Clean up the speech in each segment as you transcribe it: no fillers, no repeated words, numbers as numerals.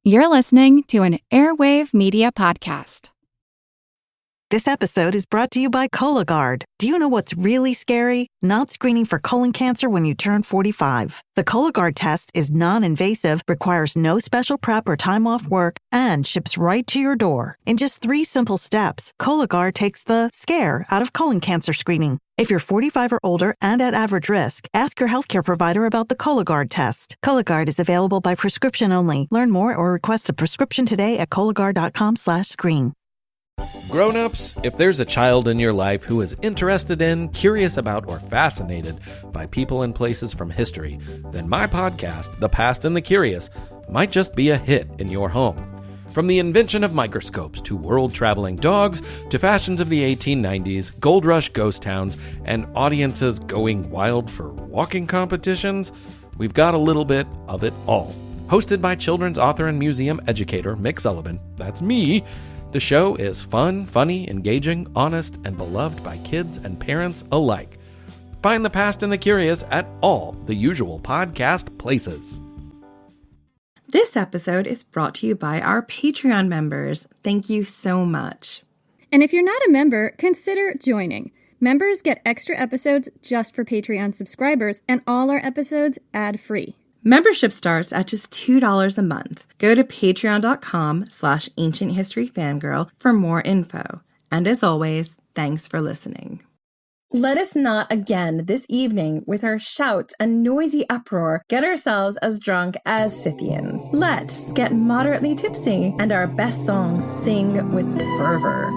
You're listening to an Airwave Media Podcast. This episode is brought to you by Cologuard. Do you know what's really scary? Not screening for colon cancer when you turn 45. The Cologuard test is non-invasive, requires no special prep or time off work, and ships right to your door. In just 3 simple steps, Cologuard takes the scare out of colon cancer screening. If you're 45 or older and at average risk, ask your healthcare provider about the Cologuard test. Cologuard is available by prescription only. Learn more or request a prescription today at Cologuard.com/screen. Grown-ups, if there's a child in your life who is interested in, curious about, or fascinated by people and places from history, then my podcast, The Past and the Curious, might just be a hit in your home. From the invention of microscopes to world-traveling dogs to fashions of the 1890s, gold rush ghost towns, and audiences going wild for walking competitions, we've got a little bit of it all. Hosted by children's author and museum educator Mick Sullivan, that's me, the show is fun, funny, engaging, honest, and beloved by kids and parents alike. Find The Past and the Curious at all the usual podcast places. This episode is brought to you by our Patreon members. Thank you so much. And if you're not a member, consider joining. Members get extra episodes just for Patreon subscribers, and all our episodes ad-free. Membership starts at just $2 a month. Go to patreon.com/ancienthistoryfangirl for more info. And as always, thanks for listening. Let us not again this evening, with our shouts and noisy uproar, get ourselves as drunk as Scythians. Let's get moderately tipsy and our best songs sing with fervor.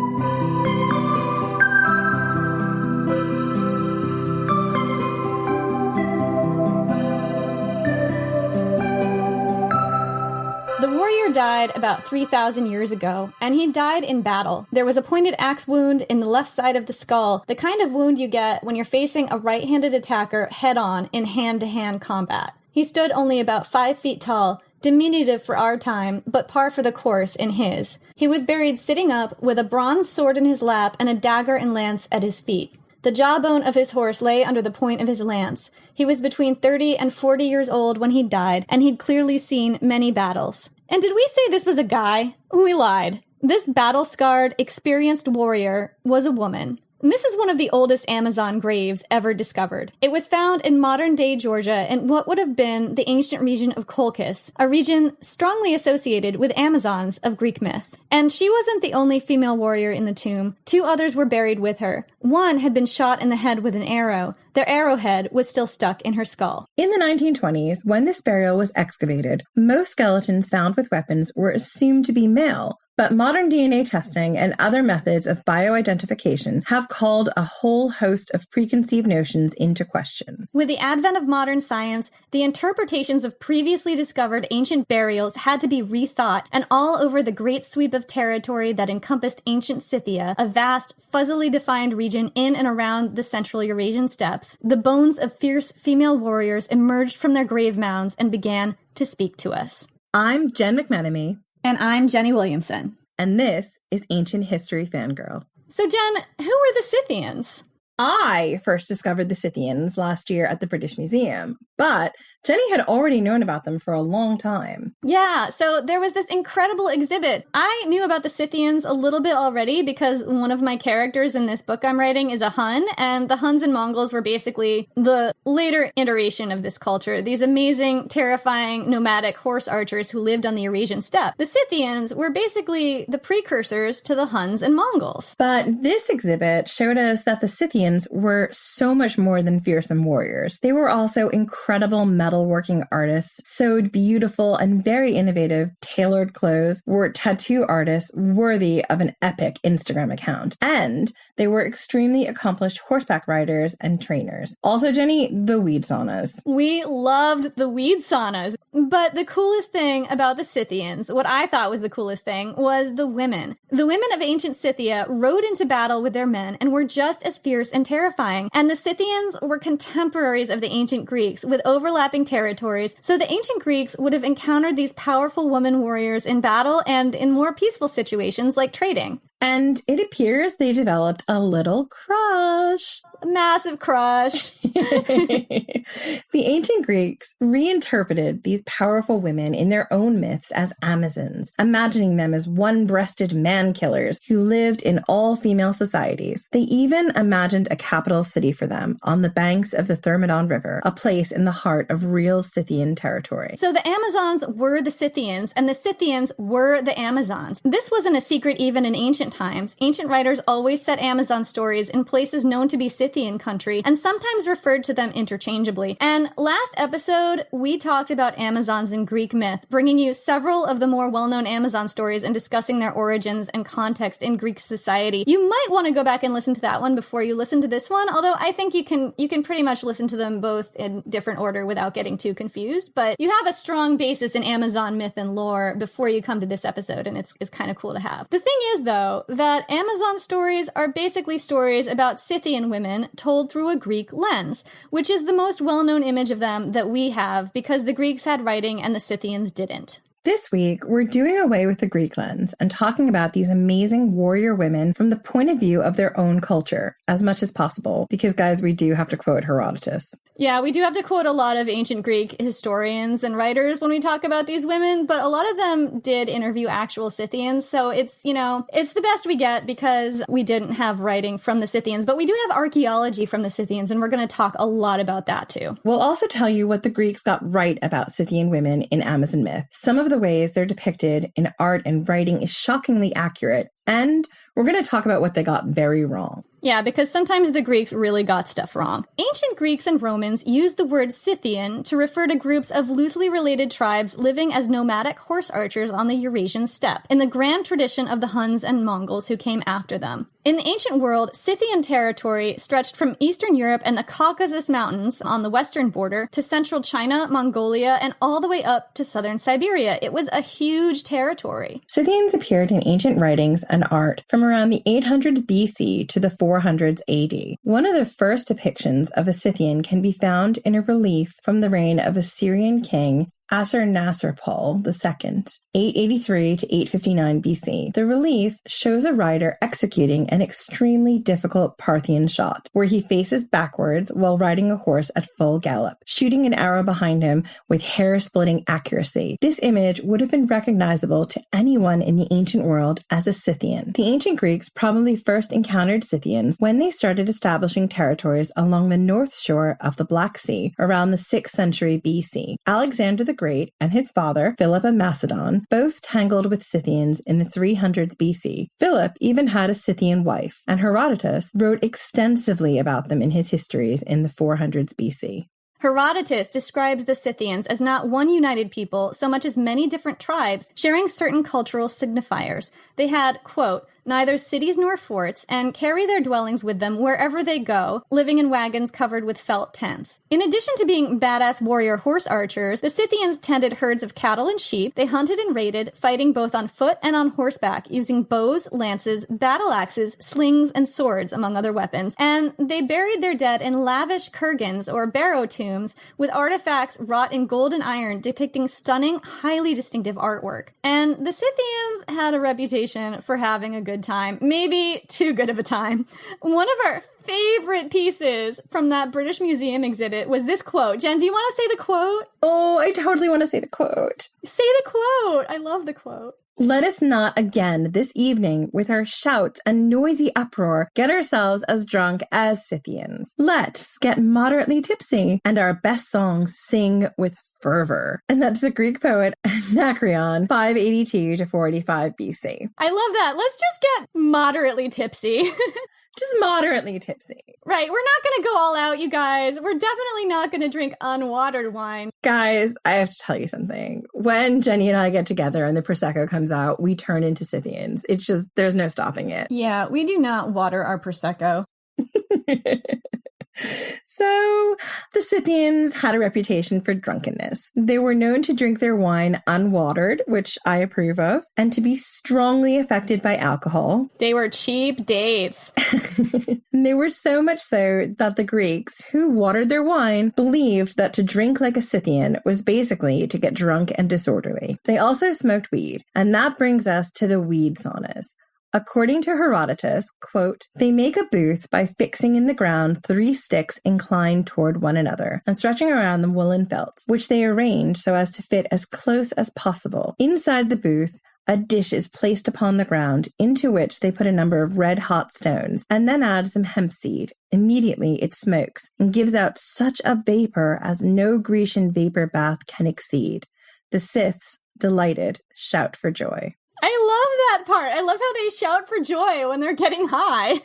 The warrior died about 3,000 years ago, and he died in battle. There was a pointed axe wound in the left side of the skull, the kind of wound you get when you're facing a right-handed attacker head-on in hand-to-hand combat. He stood only about 5 feet tall, diminutive for our time, but par for the course in his. He was buried sitting up with a bronze sword in his lap and a dagger and lance at his feet. The jawbone of his horse lay under the point of his lance. He was between 30 and 40 years old when he died, and he'd clearly seen many battles. And did we say this was a guy? We lied. This battle-scarred, experienced warrior was a woman. And this is one of the oldest Amazon graves ever discovered. It was found in modern-day Georgia in what would have been the ancient region of Colchis, a region strongly associated with Amazons of Greek myth. And she wasn't the only female warrior in the tomb. 2 others were buried with her. One had been shot in the head with an arrow. Their arrowhead was still stuck in her skull. In the 1920s, when this burial was excavated, most skeletons found with weapons were assumed to be male. But modern DNA testing and other methods of bioidentification have called a whole host of preconceived notions into question. With the advent of modern science, the interpretations of previously discovered ancient burials had to be rethought, and all over the great sweep of territory that encompassed ancient Scythia, a vast, fuzzily defined region in and around the central Eurasian steppes, the bones of fierce female warriors emerged from their grave mounds and began to speak to us. I'm Jen McMenemy. And I'm Jenny Williamson. And this is Ancient History Fangirl. So Jen, who were the Scythians? I first discovered the Scythians last year at the British Museum, but Jenny had already known about them for a long time. Yeah, so there was this incredible exhibit. I knew about the Scythians a little bit already because one of my characters in this book I'm writing is a Hun, and the Huns and Mongols were basically the later iteration of this culture, these amazing, terrifying, nomadic horse archers who lived on the Eurasian steppe. The Scythians were basically the precursors to the Huns and Mongols. But this exhibit showed us that the Scythians were so much more than fearsome warriors. They were also incredible metalworking artists, sewed beautiful and very innovative tailored clothes, were tattoo artists worthy of an epic Instagram account. And they were extremely accomplished horseback riders and trainers. Also, Jenny, the weed saunas. We loved the weed saunas. But the coolest thing about the Scythians, what I thought was the coolest thing, was the women. The women of ancient Scythia rode into battle with their men and were just as fierce and terrifying. And the Scythians were contemporaries of the ancient Greeks with overlapping territories, so the ancient Greeks would have encountered these powerful woman warriors in battle and in more peaceful situations like trading. And it appears they developed a little crush. massive crush. The ancient Greeks reinterpreted these powerful women in their own myths as Amazons, imagining them as one-breasted man-killers who lived in all-female societies. They even imagined a capital city for them on the banks of the Thermodon River, a place in the heart of real Scythian territory. So the Amazons were the Scythians, and the Scythians were the Amazons. This wasn't a secret even in ancient times. Ancient writers always set Amazon stories in places known to be Scythian country, and sometimes referred to them interchangeably. And last episode, we talked about Amazons in Greek myth, bringing you several of the more well-known Amazon stories and discussing their origins and context in Greek society. You might want to go back and listen to that one before you listen to this one, although I think you can pretty much listen to them both in different order without getting too confused. But you have a strong basis in Amazon myth and lore before you come to this episode, and it's kind of cool to have. The thing is, though, that Amazon stories are basically stories about Scythian women told through a Greek lens, which is the most well-known image of them that we have because the Greeks had writing and the Scythians didn't. This week, we're doing away with the Greek lens and talking about these amazing warrior women from the point of view of their own culture as much as possible, because, guys, we do have to quote Herodotus. Yeah, we do have to quote a lot of ancient Greek historians and writers when we talk about these women, but a lot of them did interview actual Scythians, so it's the best we get because we didn't have writing from the Scythians, but we do have archaeology from the Scythians, and we're going to talk a lot about that too. We'll also tell you what the Greeks got right about Scythian women in Amazon myth. Some of the ways they're depicted in art and writing is shockingly accurate, and we're going to talk about what they got very wrong. Yeah, because sometimes the Greeks really got stuff wrong. Ancient Greeks and Romans used the word Scythian to refer to groups of loosely related tribes living as nomadic horse archers on the Eurasian Steppe, in the grand tradition of the Huns and Mongols who came after them. In the ancient world, Scythian territory stretched from Eastern Europe and the Caucasus Mountains on the western border to central China, Mongolia, and all the way up to southern Siberia. It was a huge territory. Scythians appeared in ancient writings and art from around the 800s BC to the 400s AD. One of the first depictions of a Scythian can be found in a relief from the reign of Assyrian king Assur-Nasirpal II, 883 to 859 BC. The relief shows a rider executing an extremely difficult Parthian shot, where he faces backwards while riding a horse at full gallop, shooting an arrow behind him with hair-splitting accuracy. This image would have been recognizable to anyone in the ancient world as a Scythian. The ancient Greeks probably first encountered Scythians when they started establishing territories along the north shore of the Black Sea around the 6th century BC. Alexander the Great and his father, Philip of Macedon, both tangled with Scythians in the 300s BC. Philip even had a Scythian wife, and Herodotus wrote extensively about them in his histories in the 400s BC. Herodotus describes the Scythians as not one united people so much as many different tribes sharing certain cultural signifiers. They had, quote, neither cities nor forts, and carry their dwellings with them wherever they go, living in wagons covered with felt tents. In addition to being badass warrior horse archers, the Scythians tended herds of cattle and sheep. They hunted and raided, fighting both on foot and on horseback, using bows, lances, battle axes, slings, and swords, among other weapons. And they buried their dead in lavish kurgans, or barrow tombs, with artifacts wrought in gold and iron depicting stunning, highly distinctive artwork. And the Scythians had a reputation for having a good time, maybe too good of a time. One of our favorite pieces from that British Museum exhibit was this quote. Jen, do you want to say the quote? Oh, I totally want to say the quote. Say the quote. I love the quote. Let us not again this evening, with our shouts and noisy uproar, get ourselves as drunk as Scythians. Let's get moderately tipsy and our best songs sing with fervor. And that's the Greek poet Anacreon, 582 to 45 BC. I love that. Let's just get moderately tipsy. Just moderately tipsy. Right. We're not going to go all out, you guys. We're definitely not going to drink unwatered wine. Guys, I have to tell you something. When Jenny and I get together and the Prosecco comes out, we turn into Scythians. It's just, there's no stopping it. Yeah, we do not water our Prosecco. So, the Scythians had a reputation for drunkenness. They were known to drink their wine unwatered, which I approve of, and to be strongly affected by alcohol. They were cheap dates. They were so much so that the Greeks, who watered their wine, believed that to drink like a Scythian was basically to get drunk and disorderly. They also smoked weed, and that brings us to the weed saunas. According to Herodotus, quote, they make a booth by fixing in the ground 3 sticks inclined toward one another and stretching around them woolen felts, which they arrange so as to fit as close as possible. Inside the booth, a dish is placed upon the ground, into which they put a number of red-hot stones, and then add some hemp seed. Immediately it smokes, and gives out such a vapor as no Grecian vapor bath can exceed. The Scyths, delighted, shout for joy. I love that part. I love how they shout for joy when they're getting high.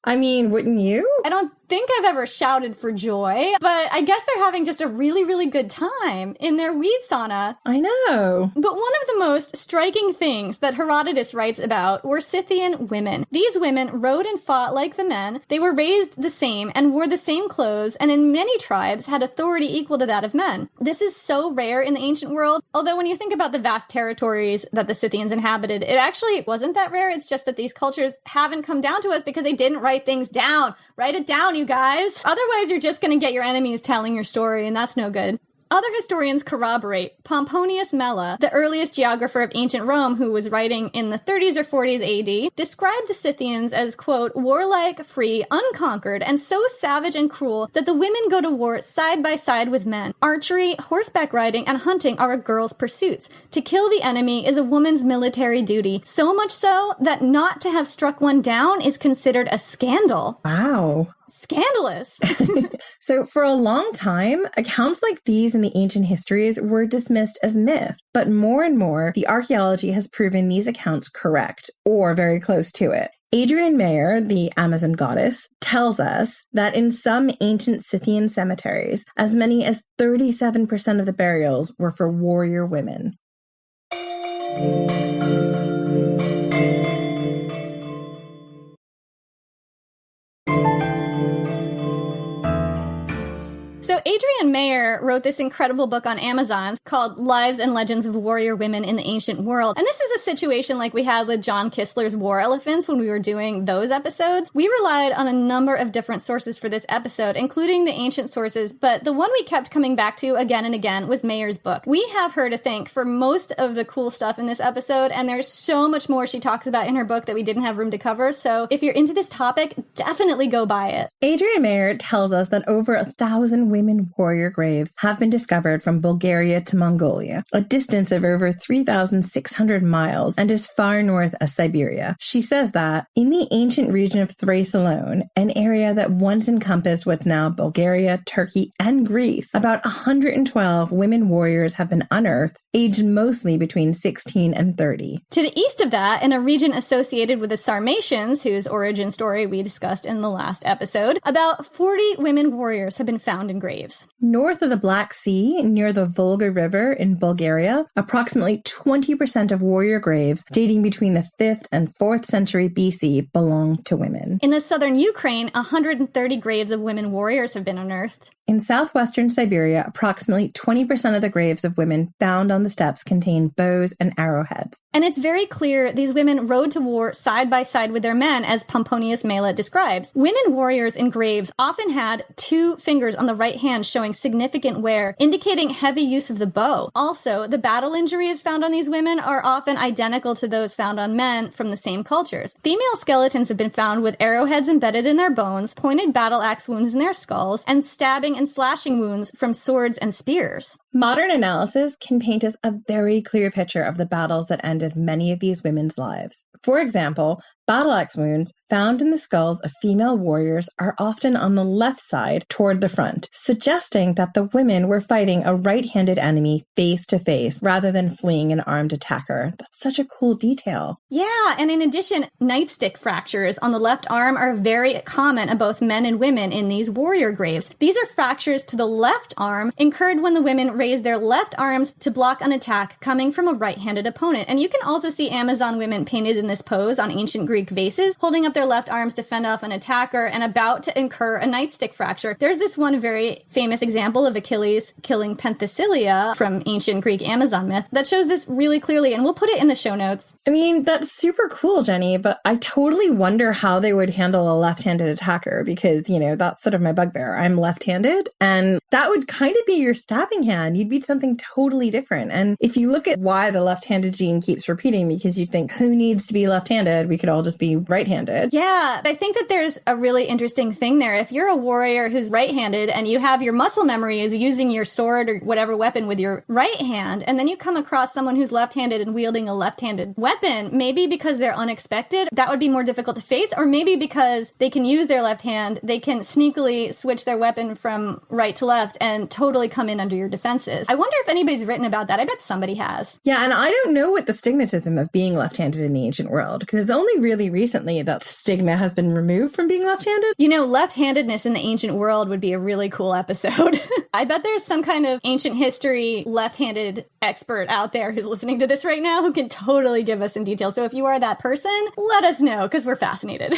I mean, wouldn't you? I don't think I've ever shouted for joy, but I guess they're having just a really, really good time in their weed sauna. I know. But one of the most striking things that Herodotus writes about were Scythian women. These women rode and fought like the men. They were raised the same and wore the same clothes, and in many tribes had authority equal to that of men. This is so rare in the ancient world, although when you think about the vast territories that the Scythians inhabited, it actually wasn't that rare. It's just that these cultures haven't come down to us because they didn't write things down. Write it down, you guys. Otherwise, you're just going to get your enemies telling your story, and that's no good. Other historians corroborate. Pomponius Mela, the earliest geographer of ancient Rome who was writing in the 30s or 40s AD, described the Scythians as, quote, warlike, free, unconquered, and so savage and cruel that the women go to war side by side with men. Archery, horseback riding, and hunting are a girl's pursuits. To kill the enemy is a woman's military duty, so much so that not to have struck one down is considered a scandal. Wow. Scandalous. So for a long time, accounts like these in the ancient histories were dismissed as myth. But more and more, the archaeology has proven these accounts correct, or very close to it. Adrian Mayer, the Amazon goddess, tells us that in some ancient Scythian cemeteries, as many as 37% of the burials were for warrior women. So Adrian Mayer wrote this incredible book on Amazons called Lives and Legends of Warrior Women in the Ancient World. And this is a situation like we had with John Kistler's War Elephants when we were doing those episodes. We relied on a number of different sources for this episode, including the ancient sources, but the one we kept coming back to again and again was Mayer's book. We have her to thank for most of the cool stuff in this episode, and there's so much more she talks about in her book that we didn't have room to cover. So if you're into this topic, definitely go buy it. Adrian Mayer tells us that over 1,000 women warrior graves have been discovered from Bulgaria to Mongolia, a distance of over 3,600 miles and as far north as Siberia. She says that in the ancient region of Thrace alone, an area that once encompassed what's now Bulgaria, Turkey, and Greece, about 112 women warriors have been unearthed, aged mostly between 16 and 30. To the east of that, in a region associated with the Sarmatians, whose origin story we discussed in the last episode, about 40 women warriors have been found in graves. North of the Black Sea, near the Volga River in Bulgaria, approximately 20% of warrior graves dating between the 5th and 4th century BC belong to women. In the southern Ukraine, 130 graves of women warriors have been unearthed. In southwestern Siberia, approximately 20% of the graves of women found on the steppes contain bows and arrowheads. And it's very clear these women rode to war side by side with their men, as Pomponius Mela describes. Women warriors in graves often had 2 fingers on the right hand showing significant wear, indicating heavy use of the bow. Also, the battle injuries found on these women are often identical to those found on men from the same cultures. Female skeletons have been found with arrowheads embedded in their bones, pointed battle axe wounds in their skulls, and stabbing and slashing wounds from swords and spears. Modern analysis can paint us a very clear picture of the battles that ended many of these women's lives. For example, battle axe wounds found in the skulls of female warriors are often on the left side toward the front, suggesting that the women were fighting a right-handed enemy face to face rather than fleeing an armed attacker. That's such a cool detail. Yeah, and in addition, nightstick fractures on the left arm are very common in both men and women in these warrior graves. These are fractures to the left arm incurred when the women raised their left arms to block an attack coming from a right-handed opponent. And you can also see Amazon women painted in this pose on ancient Greek vases, holding up their left arms to fend off an attacker and about to incur a nightstick fracture. There's this one very famous example of Achilles killing Penthesilea from ancient Greek Amazon myth that shows this really clearly, and we'll put it in the show notes. I mean, that's super cool, Jenny, but I totally wonder how they would handle a left-handed attacker because, you know, that's sort of my bugbear. I'm left-handed, and that would kind of be your stabbing hand. You'd be something totally different. And if you look at why the left-handed gene keeps repeating, because you'd think, who needs to be left-handed? We could all just be right-handed. Yeah, I think that there's a really interesting thing there. If you're a warrior who's right-handed and you have your muscle memory is using your sword or whatever weapon with your right hand, and then you come across someone who's left-handed and wielding a left-handed weapon, maybe because they're unexpected, that would be more difficult to face, or maybe because they can use their left hand, they can sneakily switch their weapon from right to left and totally come in under your defenses. I wonder if anybody's written about that. I bet somebody has. Yeah, and I don't know what the stigmatism of being left-handed in the ancient world, because it's only really recently that the stigma has been removed from being left-handed. You know, left-handedness in the ancient world would be a really cool episode. I bet there's some kind of ancient history left-handed expert out there who's listening to this right now who can totally give us some detail. So if you are that person, let us know, because we're fascinated.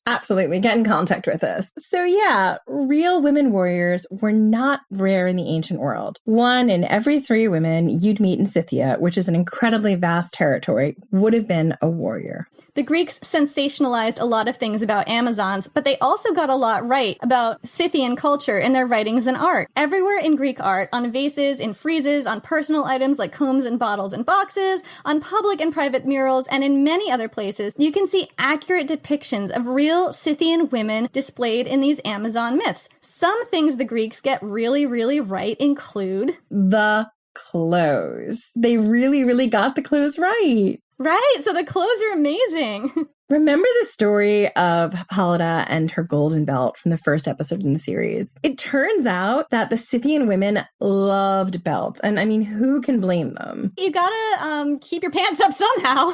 Absolutely. Get in contact with us. So yeah, real women warriors were not rare in the ancient world. 1 in every 3 women you'd meet in Scythia, which is an incredibly vast territory, would have been a warrior. The Greeks sensationalized a lot of things about Amazons, but they also got a lot right about Scythian culture in their writings and art. Everywhere in Greek art, on vases, in friezes, on personal items like combs and bottles and boxes, on public and private murals, and in many other places, you can see accurate depictions of real Scythian women displayed in these Amazon myths. Some things the Greeks get really, really right include the clothes. They really, really got the clothes right. Right, so the clothes are amazing. Remember the story of Hippolyta and her golden belt from the first episode in the series? It turns out that the Scythian women loved belts. And I mean, who can blame them? You gotta keep your pants up somehow.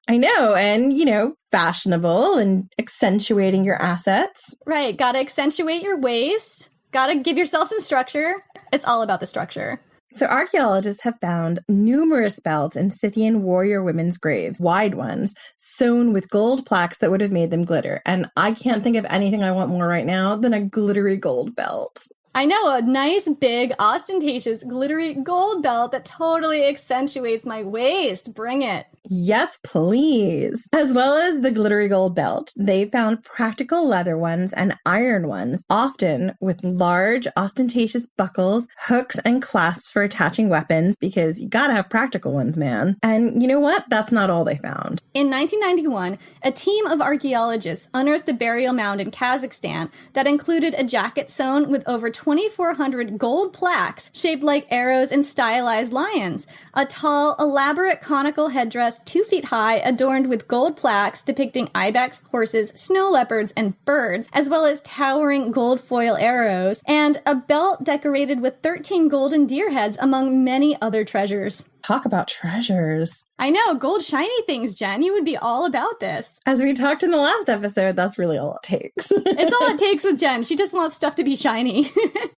I know, and, you know, fashionable and accentuating your assets. Right, gotta accentuate your waist, gotta give yourself some structure. It's all about the structure. So archaeologists have found numerous belts in Scythian warrior women's graves, wide ones, sewn with gold plaques that would have made them glitter. And I can't think of anything I want more right now than a glittery gold belt. I know, a nice, big, ostentatious, glittery gold belt that totally accentuates my waist. Bring it. Yes, please. As well as the glittery gold belt, they found practical leather ones and iron ones, often with large, ostentatious buckles, hooks, and clasps for attaching weapons, because you gotta have practical ones, man. And you know what? That's not all they found. In 1991, a team of archaeologists unearthed a burial mound in Kazakhstan that included a jacket sewn with over 2,400 gold plaques shaped like arrows and stylized lions, a tall, elaborate conical headdress 2 feet high adorned with gold plaques depicting ibex, horses, snow leopards, and birds, as well as towering gold foil arrows, and a belt decorated with 13 golden deer heads, among many other treasures. Talk about treasures. I know, gold shiny things, Jen. You would be all about this. As we talked in the last episode, that's really all it takes. It's all it takes with Jen. She just wants stuff to be shiny.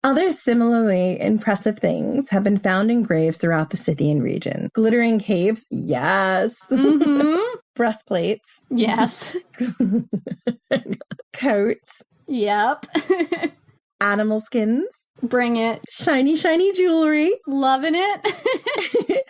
Other similarly impressive things have been found in graves throughout the Scythian region. Glittering capes, yes. Mm-hmm. Breastplates. Yes. Coats. Yep. Animal skins. Bring it. Shiny, shiny jewelry. Loving it.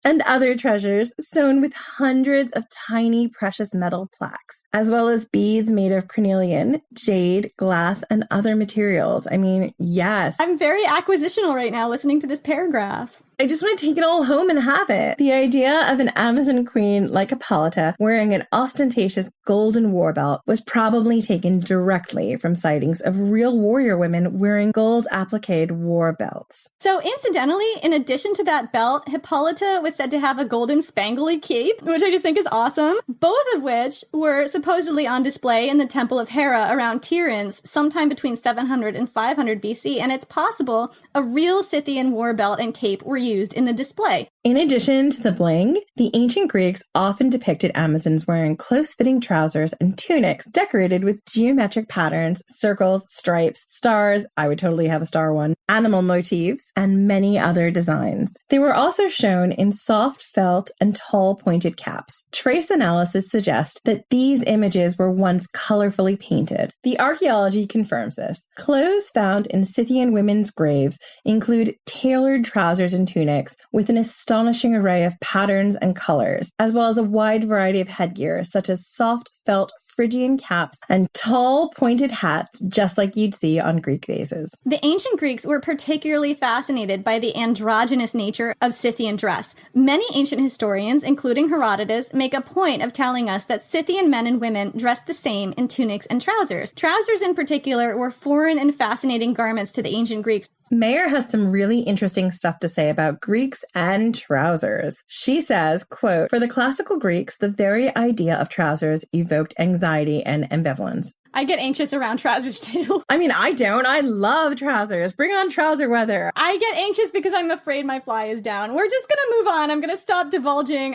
And other treasures sewn with hundreds of tiny precious metal plaques, as well as beads made of carnelian, jade, glass, and other materials. I mean, yes. I'm very acquisitional right now listening to this paragraph. I just want to take it all home and have it. The idea of an Amazon queen like Hippolyta wearing an ostentatious golden war belt was probably taken directly from sightings of real warrior women wearing gold appliqued war belts. So incidentally, in addition to that belt, Hippolyta was said to have a golden spangly cape, which I just think is awesome, both of which were supposedly on display in the Temple of Hera around Tiryns sometime between 700 and 500 BC, and it's possible a real Scythian war belt and cape were used in the display. In addition to the bling, the ancient Greeks often depicted Amazons wearing close-fitting trousers and tunics decorated with geometric patterns, circles, stripes, stars, I would totally have a star one, animal motifs, and many other designs. They were also shown in soft felt and tall pointed caps. Trace analysis suggests that these images were once colorfully painted. The archaeology confirms this. Clothes found in Scythian women's graves include tailored trousers and tunics with an astonishing astonishing array of patterns and colors, as well as a wide variety of headgear, such as soft felt Phrygian caps and tall, pointed hats, just like you'd see on Greek vases. The ancient Greeks were particularly fascinated by the androgynous nature of Scythian dress. Many ancient historians, including Herodotus, make a point of telling us that Scythian men and women dressed the same in tunics and trousers. Trousers, in particular, were foreign and fascinating garments to the ancient Greeks. Mayer has some really interesting stuff to say about Greeks and trousers. She says, quote, "For the classical Greeks, the very idea of trousers evoked anxiety and ambivalence." I get anxious around trousers too. I mean, I don't. I love trousers. Bring on trouser weather. I get anxious because I'm afraid my fly is down. We're just going to move on. I'm going to stop divulging.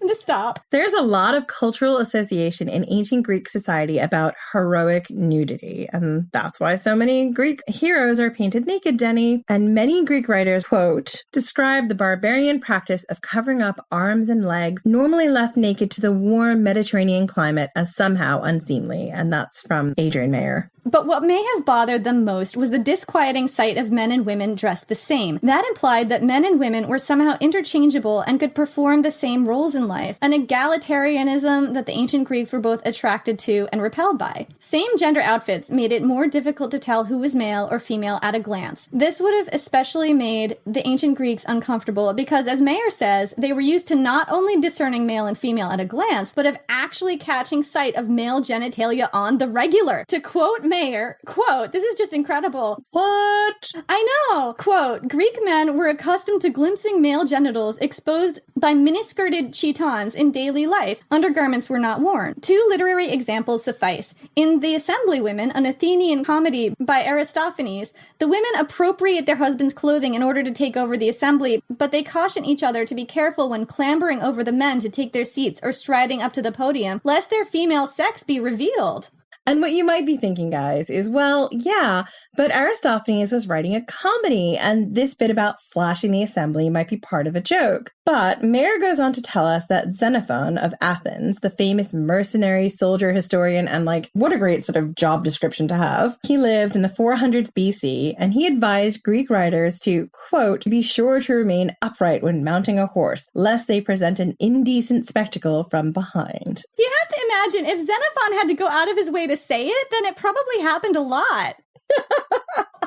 Just stop. There's a lot of cultural association in ancient Greek society about heroic nudity. And that's why so many Greek heroes are painted naked, Jenny. And many Greek writers, quote, describe the barbarian practice of covering up arms and legs, normally left naked to the warm Mediterranean climate, as somehow unseemly. And that's from Adrian Mayer. But what may have bothered them most was the disquieting sight of men and women dressed the same. That implied that men and women were somehow interchangeable and could perform the same roles in life, an egalitarianism that the ancient Greeks were both attracted to and repelled by. Same gender outfits made it more difficult to tell who was male or female at a glance. This would have especially made the ancient Greeks uncomfortable because, as Mayer says, they were used to not only discerning male and female at a glance, but of actually catching sight of male genitalia on the regular. To quote Mayer, quote, this is just incredible. What? I know. Quote, Greek men were accustomed to glimpsing male genitals exposed by miniskirted chitons in daily life. Undergarments were not worn. Two literary examples suffice. In The Assembly Women, an Athenian comedy by Aristophanes, the women appropriate their husband's clothing in order to take over the assembly, but they caution each other to be careful when clambering over the men to take their seats or striding up to the podium, lest their female sex be revealed. And what you might be thinking, guys, is, well, yeah, but Aristophanes was writing a comedy, and this bit about flashing the assembly might be part of a joke. But Mayer goes on to tell us that Xenophon of Athens, the famous mercenary soldier historian, and what a great sort of job description to have, he lived in the 400s BC, and he advised Greek writers to, quote, be sure to remain upright when mounting a horse, lest they present an indecent spectacle from behind. You have to imagine, if Xenophon had to go out of his way to say it, then it probably happened a lot.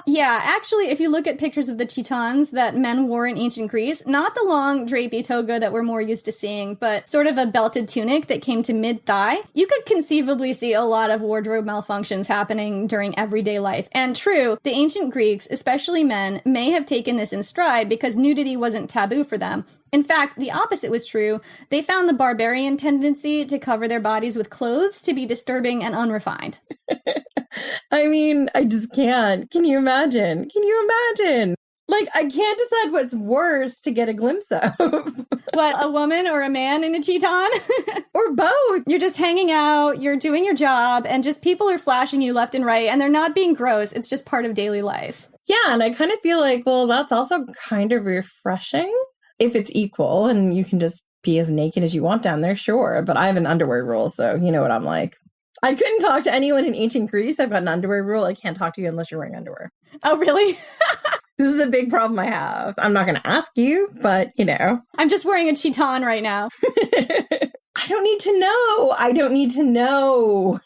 Yeah, actually, if you look at pictures of the chitons that men wore in ancient Greece, not the long drapey toga that we're more used to seeing, but sort of a belted tunic that came to mid-thigh, you could conceivably see a lot of wardrobe malfunctions happening during everyday life. And true, the ancient Greeks, especially men, may have taken this in stride because nudity wasn't taboo for them. In fact, the opposite was true. They found the barbarian tendency to cover their bodies with clothes to be disturbing and unrefined. I mean, I just can't. Can you imagine? I can't decide what's worse to get a glimpse of. What, a woman or a man in a chiton? Or both. You're just hanging out, you're doing your job, and just people are flashing you left and right, and they're not being gross. It's just part of daily life. Yeah, and I kind of feel like, well, that's also kind of refreshing. If it's equal and you can just be as naked as you want down there, sure. But I have an underwear rule, so you know what I'm like. I couldn't talk to anyone in ancient Greece. I've got an underwear rule. I can't talk to you unless you're wearing underwear. Oh, really? This is a big problem I have. I'm not going to ask you, but, I'm just wearing a chiton right now. I don't need to know.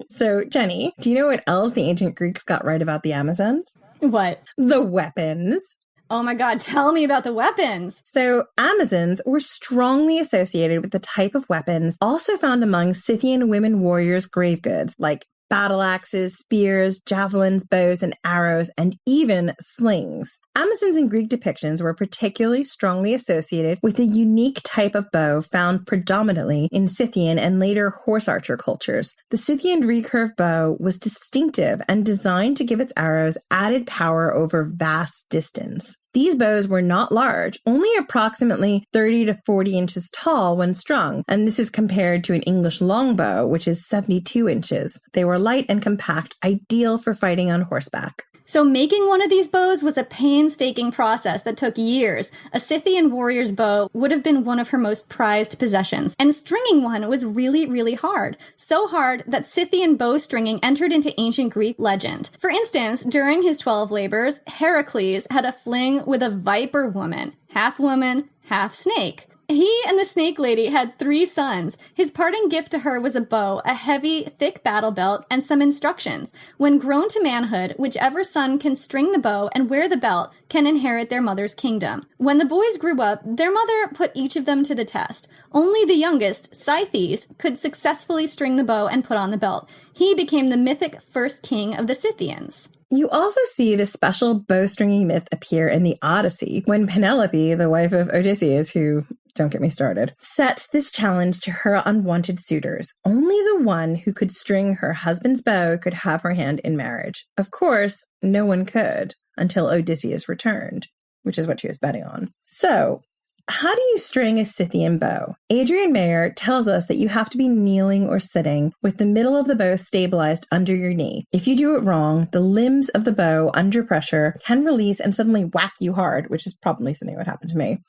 So, Jenny, do you know what else the ancient Greeks got right about the Amazons? What? The weapons. Oh my God, tell me about the weapons. So Amazons were strongly associated with the type of weapons also found among Scythian women warriors' grave goods, like battle axes, spears, javelins, bows, and arrows, and even slings. Amazons in Greek depictions were particularly strongly associated with a unique type of bow found predominantly in Scythian and later horse archer cultures. The Scythian recurve bow was distinctive and designed to give its arrows added power over vast distance. These bows were not large, only approximately 30 to 40 inches tall when strung, and this is compared to an English longbow, which is 72 inches. They were light and compact, ideal for fighting on horseback. So making one of these bows was a painstaking process that took years. A Scythian warrior's bow would have been one of her most prized possessions, and stringing one was really, really hard. So hard that Scythian bow stringing entered into ancient Greek legend. For instance, during his 12 labors, Heracles had a fling with a viper woman, half snake. He and the snake lady had 3 sons. His parting gift to her was a bow, a heavy, thick battle belt, and some instructions. When grown to manhood, whichever son can string the bow and wear the belt can inherit their mother's kingdom. When the boys grew up, their mother put each of them to the test. Only the youngest, Scythian, could successfully string the bow and put on the belt. He became the mythic first king of the Scythians. You also see the special bowstringing myth appear in the Odyssey, when Penelope, the wife of Odysseus, who, don't get me started, set this challenge to her unwanted suitors. Only the one who could string her husband's bow could have her hand in marriage. Of course, no one could until Odysseus returned, which is what she was betting on. So, how do you string a Scythian bow? Adrian Mayer tells us that you have to be kneeling or sitting with the middle of the bow stabilized under your knee. If you do it wrong, the limbs of the bow under pressure can release and suddenly whack you hard, which is probably something that would happen to me.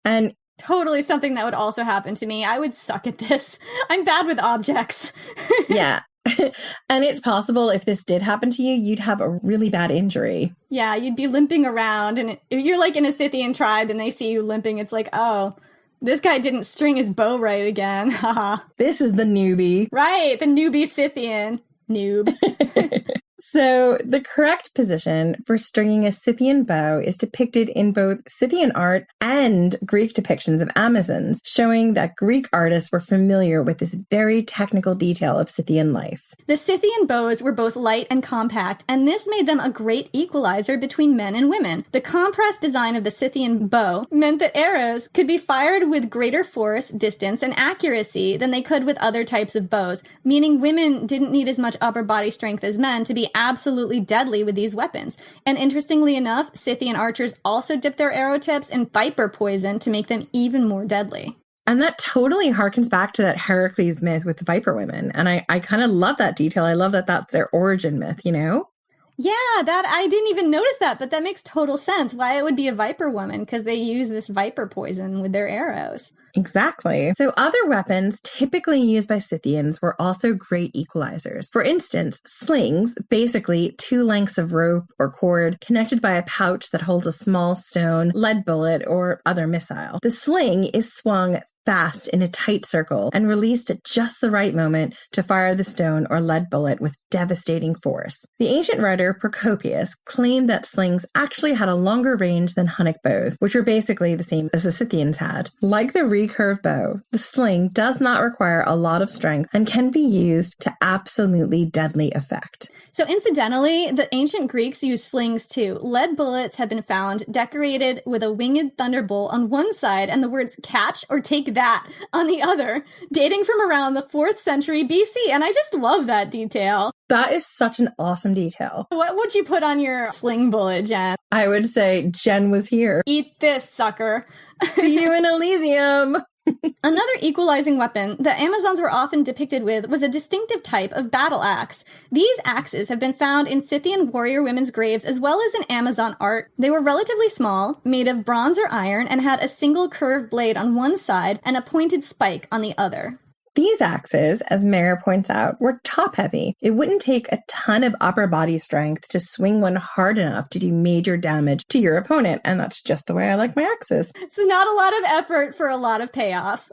And totally something that would also happen to me. I would suck at this. I'm bad with objects. Yeah. And it's possible if this did happen to you, you'd have a really bad injury. Yeah, you'd be limping around, and if you're like in a Scythian tribe and they see you limping, it's like, oh, this guy didn't string his bow right again. Haha. This is the newbie. Right, the newbie Scythian. Noob. So the correct position for stringing a Scythian bow is depicted in both Scythian art and Greek depictions of Amazons, showing that Greek artists were familiar with this very technical detail of Scythian life. The Scythian bows were both light and compact, and this made them a great equalizer between men and women. The compressed design of the Scythian bow meant that arrows could be fired with greater force, distance, and accuracy than they could with other types of bows, meaning women didn't need as much upper body strength as men to be absolutely deadly with these weapons. And interestingly enough, Scythian archers also dipped their arrow tips in viper poison to make them even more deadly. And that totally harkens back to that Heracles myth with the viper women. And I kind of love that detail. I love that that's their origin myth, you know? Yeah, that I didn't even notice that, but that makes total sense why it would be a viper woman, because they use this viper poison with their arrows. Exactly. So other weapons typically used by Scythians were also great equalizers. For instance, slings, basically 2 lengths of rope or cord connected by a pouch that holds a small stone, lead bullet, or other missile. The sling is swung fast in a tight circle and released at just the right moment to fire the stone or lead bullet with devastating force. The ancient writer Procopius claimed that slings actually had a longer range than Hunnic bows, which were basically the same as the Scythians had. Like the recurve bow, the sling does not require a lot of strength and can be used to absolutely deadly effect. So incidentally, the ancient Greeks used slings too. Lead bullets have been found decorated with a winged thunderbolt on one side and the words catch or take that on the other, dating from around the 4th century BC. And I just love that detail. That is such an awesome detail. What would you put on your sling bullet, Jen? I would say Jen was here. Eat this, sucker. See you in Elysium. Another equalizing weapon that Amazons were often depicted with was a distinctive type of battle axe. These axes have been found in Scythian warrior women's graves as well as in Amazon art. They were relatively small, made of bronze or iron, and had a single curved blade on one side and a pointed spike on the other. These axes, as Mayer points out, were top-heavy. It wouldn't take a ton of upper body strength to swing one hard enough to do major damage to your opponent, and that's just the way I like my axes. It's not a lot of effort for a lot of payoff.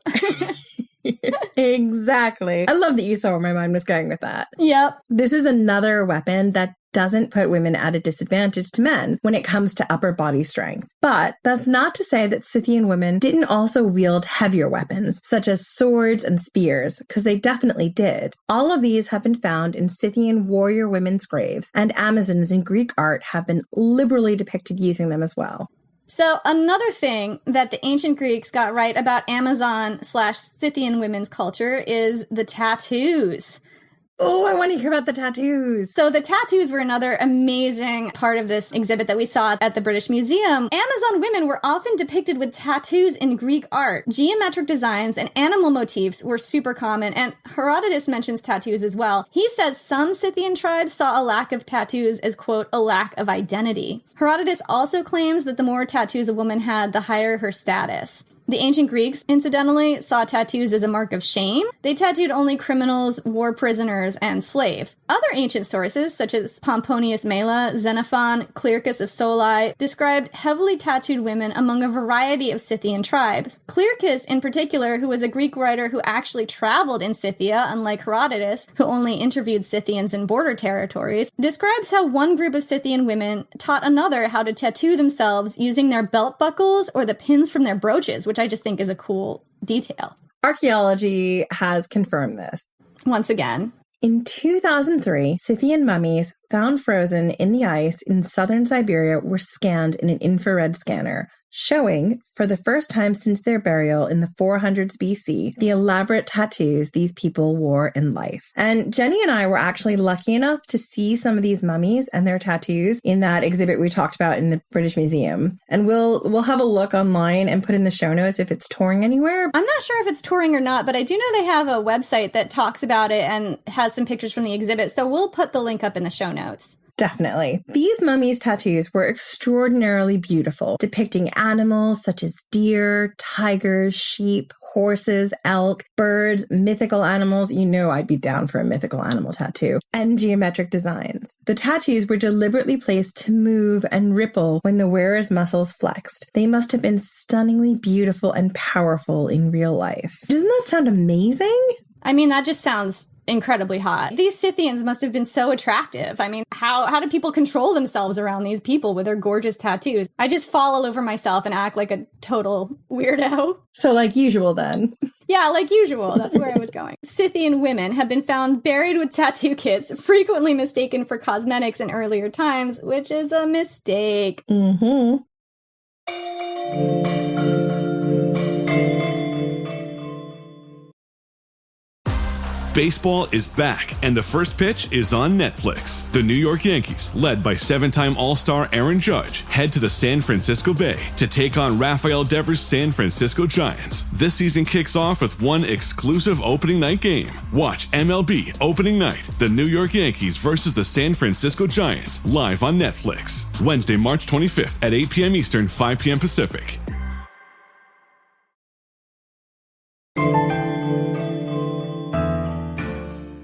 Exactly. I love that you saw where my mind was going with that. Yep. This is another weapon that doesn't put women at a disadvantage to men when it comes to upper body strength. But that's not to say that Scythian women didn't also wield heavier weapons, such as swords and spears, because they definitely did. All of these have been found in Scythian warrior women's graves, and Amazons in Greek art have been liberally depicted using them as well. So another thing that the ancient Greeks got right about Amazon/Scythian women's culture is the tattoos. Oh, I want to hear about the tattoos. So the tattoos were another amazing part of this exhibit that we saw at the British Museum. Amazon women were often depicted with tattoos in Greek art. Geometric designs and animal motifs were super common, and Herodotus mentions tattoos as well. He says some Scythian tribes saw a lack of tattoos as, quote, a lack of identity. Herodotus also claims that the more tattoos a woman had, the higher her status. The ancient Greeks, incidentally, saw tattoos as a mark of shame. They tattooed only criminals, war prisoners, and slaves. Other ancient sources, such as Pomponius Mela, Xenophon, Clearchus of Soli, described heavily tattooed women among a variety of Scythian tribes. Clearchus, in particular, who was a Greek writer who actually traveled in Scythia, unlike Herodotus, who only interviewed Scythians in border territories, describes how one group of Scythian women taught another how to tattoo themselves using their belt buckles or the pins from their brooches, which I just think is a cool detail. Archaeology has confirmed this. Once again. In 2003, Scythian mummies found frozen in the ice in southern Siberia were scanned in an infrared scanner, showing, for the first time since their burial in the 400s BC, the elaborate tattoos these people wore in life. And Jenny and I were actually lucky enough to see some of these mummies and their tattoos in that exhibit we talked about in the British Museum. And we'll have a look online and put in the show notes if it's touring anywhere. I'm not sure if it's touring or not, but I do know they have a website that talks about it and has some pictures from the exhibit, so we'll put the link up in the show notes. Definitely. These mummies' tattoos were extraordinarily beautiful, depicting animals such as deer, tigers, sheep, horses, elk, birds, mythical animals. You know I'd be down for a mythical animal tattoo. And geometric designs. The tattoos were deliberately placed to move and ripple when the wearer's muscles flexed. They must have been stunningly beautiful and powerful in real life. Doesn't that sound amazing? I mean, that just sounds incredibly hot. These Scythians must have been so attractive. I mean, how do people control themselves around these people with their gorgeous tattoos? I just fall all over myself and act like a total weirdo. So like usual then. Yeah, like usual. That's where I was going. Scythian women have been found buried with tattoo kits, frequently mistaken for cosmetics in earlier times, which is a mistake. Mm-hmm. Baseball is back, and the first pitch is on Netflix. The New York Yankees, led by seven-time All-Star Aaron Judge, head to the San Francisco Bay to take on Rafael Devers' San Francisco Giants. This season kicks off with one exclusive opening night game. Watch MLB Opening Night, the New York Yankees versus the San Francisco Giants, live on Netflix. Wednesday, March 25th at 8 p.m. Eastern, 5 p.m. Pacific.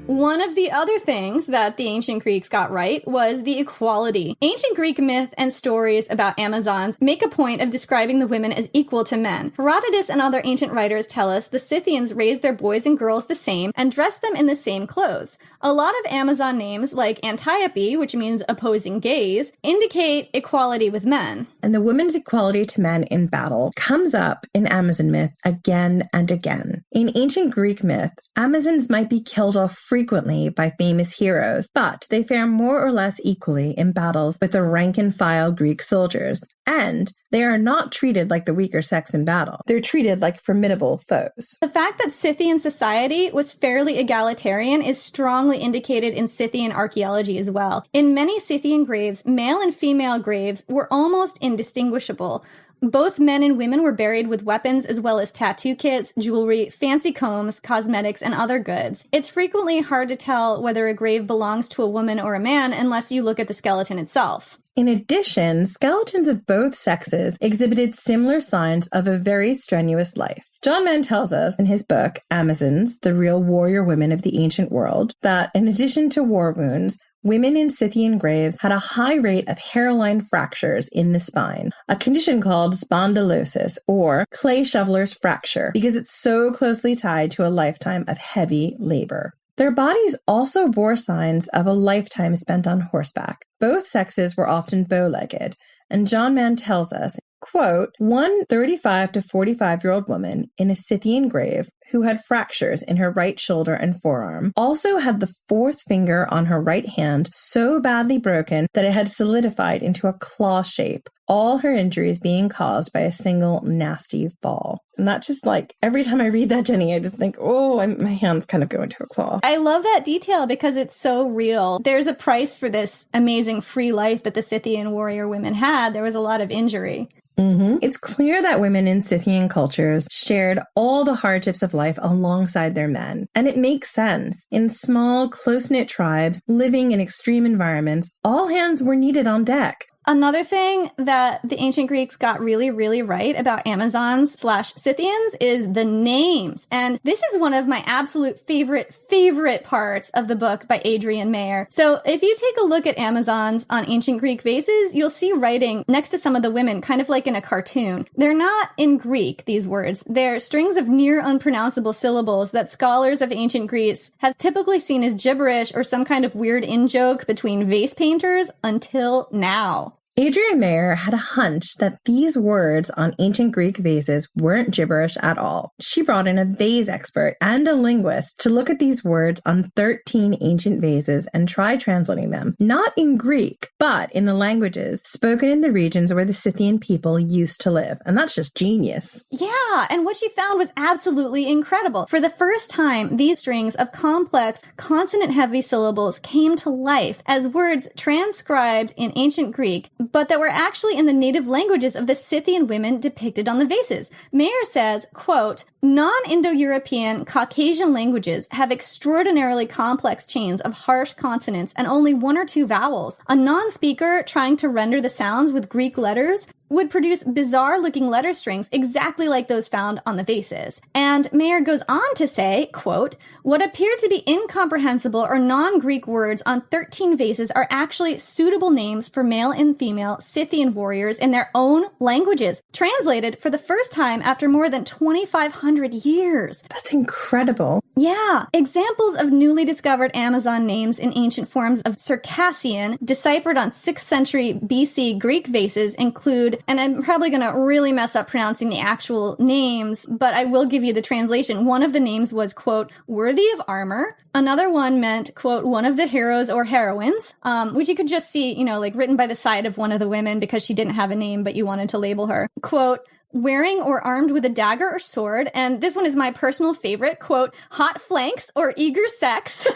One of the other things that the ancient Greeks got right was the equality. Ancient Greek myth and stories about Amazons make a point of describing the women as equal to men. Herodotus and other ancient writers tell us the Scythians raised their boys and girls the same and dressed them in the same clothes. A lot of Amazon names, like Antiope, which means opposing gaze, indicate equality with men. And the women's equality to men in battle comes up in Amazon myth again and again. In ancient Greek myth, Amazons might be killed off frequently by famous heroes, but they fare more or less equally in battles with the rank-and-file Greek soldiers. And they are not treated like the weaker sex in battle. They're treated like formidable foes. The fact that Scythian society was fairly egalitarian is strongly indicated in Scythian archaeology as well. In many Scythian graves, male and female graves were almost indistinguishable. Both men and women were buried with weapons as well as tattoo kits, jewelry, fancy combs, cosmetics, and other goods. It's frequently hard to tell whether a grave belongs to a woman or a man unless you look at the skeleton itself. In addition, skeletons of both sexes exhibited similar signs of a very strenuous life. John Mann tells us in his book, Amazons, the Real Warrior Women of the Ancient World, that in addition to war wounds, women in Scythian graves had a high rate of hairline fractures in the spine, a condition called spondylosis, or clay shoveler's fracture, because it's so closely tied to a lifetime of heavy labor. Their bodies also bore signs of a lifetime spent on horseback. Both sexes were often bow-legged, and John Mann tells us, quote, one 35 to 45-year-old woman in a Scythian grave who had fractures in her right shoulder and forearm also had the fourth finger on her right hand so badly broken that it had solidified into a claw shape. all her injuries being caused by a single nasty fall. And that's just like, every time I read that, Jenny, I just think, oh, my hand's kind of going to a claw. I love that detail because it's so real. There's a price for this amazing free life that the Scythian warrior women had. There was a lot of injury. It's clear that women in Scythian cultures shared all the hardships of life alongside their men. And it makes sense. In small, close-knit tribes living in extreme environments, all hands were needed on deck. Another thing that the ancient Greeks got really, really right about Amazons/Scythians is the names. And this is one of my absolute favorite parts of the book by Adrian Mayer. So if you take a look at Amazons on ancient Greek vases, you'll see writing next to some of the women, kind of like in a cartoon. They're not in Greek, these words. They're strings of near unpronounceable syllables that scholars of ancient Greece have typically seen as gibberish or some kind of weird in-joke between vase painters until now. Adrian Mayer had a hunch that these words on ancient Greek vases weren't gibberish at all. She brought in a vase expert and a linguist to look at these words on 13 ancient vases and try translating them, not in Greek, but in the languages spoken in the regions where the Scythian people used to live. And that's just genius. Yeah, and what she found was absolutely incredible. For the first time, these strings of complex, consonant-heavy syllables came to life as words transcribed in ancient Greek, but that were actually in the native languages of the Scythian women depicted on the vases. Mayer says, quote, non-Indo-European Caucasian languages have extraordinarily complex chains of harsh consonants and only one or two vowels. A non-speaker trying to render the sounds with Greek letters would produce bizarre-looking letter strings exactly like those found on the vases. And Mayer goes on to say, quote, what appear to be incomprehensible or non-Greek words on 13 vases are actually suitable names for male and female Scythian warriors in their own languages, translated for the first time after more than 2,500 years. That's incredible. Yeah. Examples of newly discovered Amazon names in ancient forms of Circassian, deciphered on 6th century BC Greek vases, include, and I'm probably going to really mess up pronouncing the actual names, but I will give you the translation. One of the names was, quote, worthy of armor. Another one meant, quote, one of the heroes or heroines, which you could just see, like written by the side of one of the women because she didn't have a name, but you wanted to label her. Quote, wearing or armed with a dagger or sword. And this one is my personal favorite, quote, hot flanks or eager sex.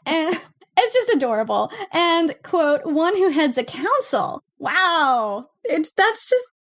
And it's just adorable. And, quote, one who heads a council. Wow.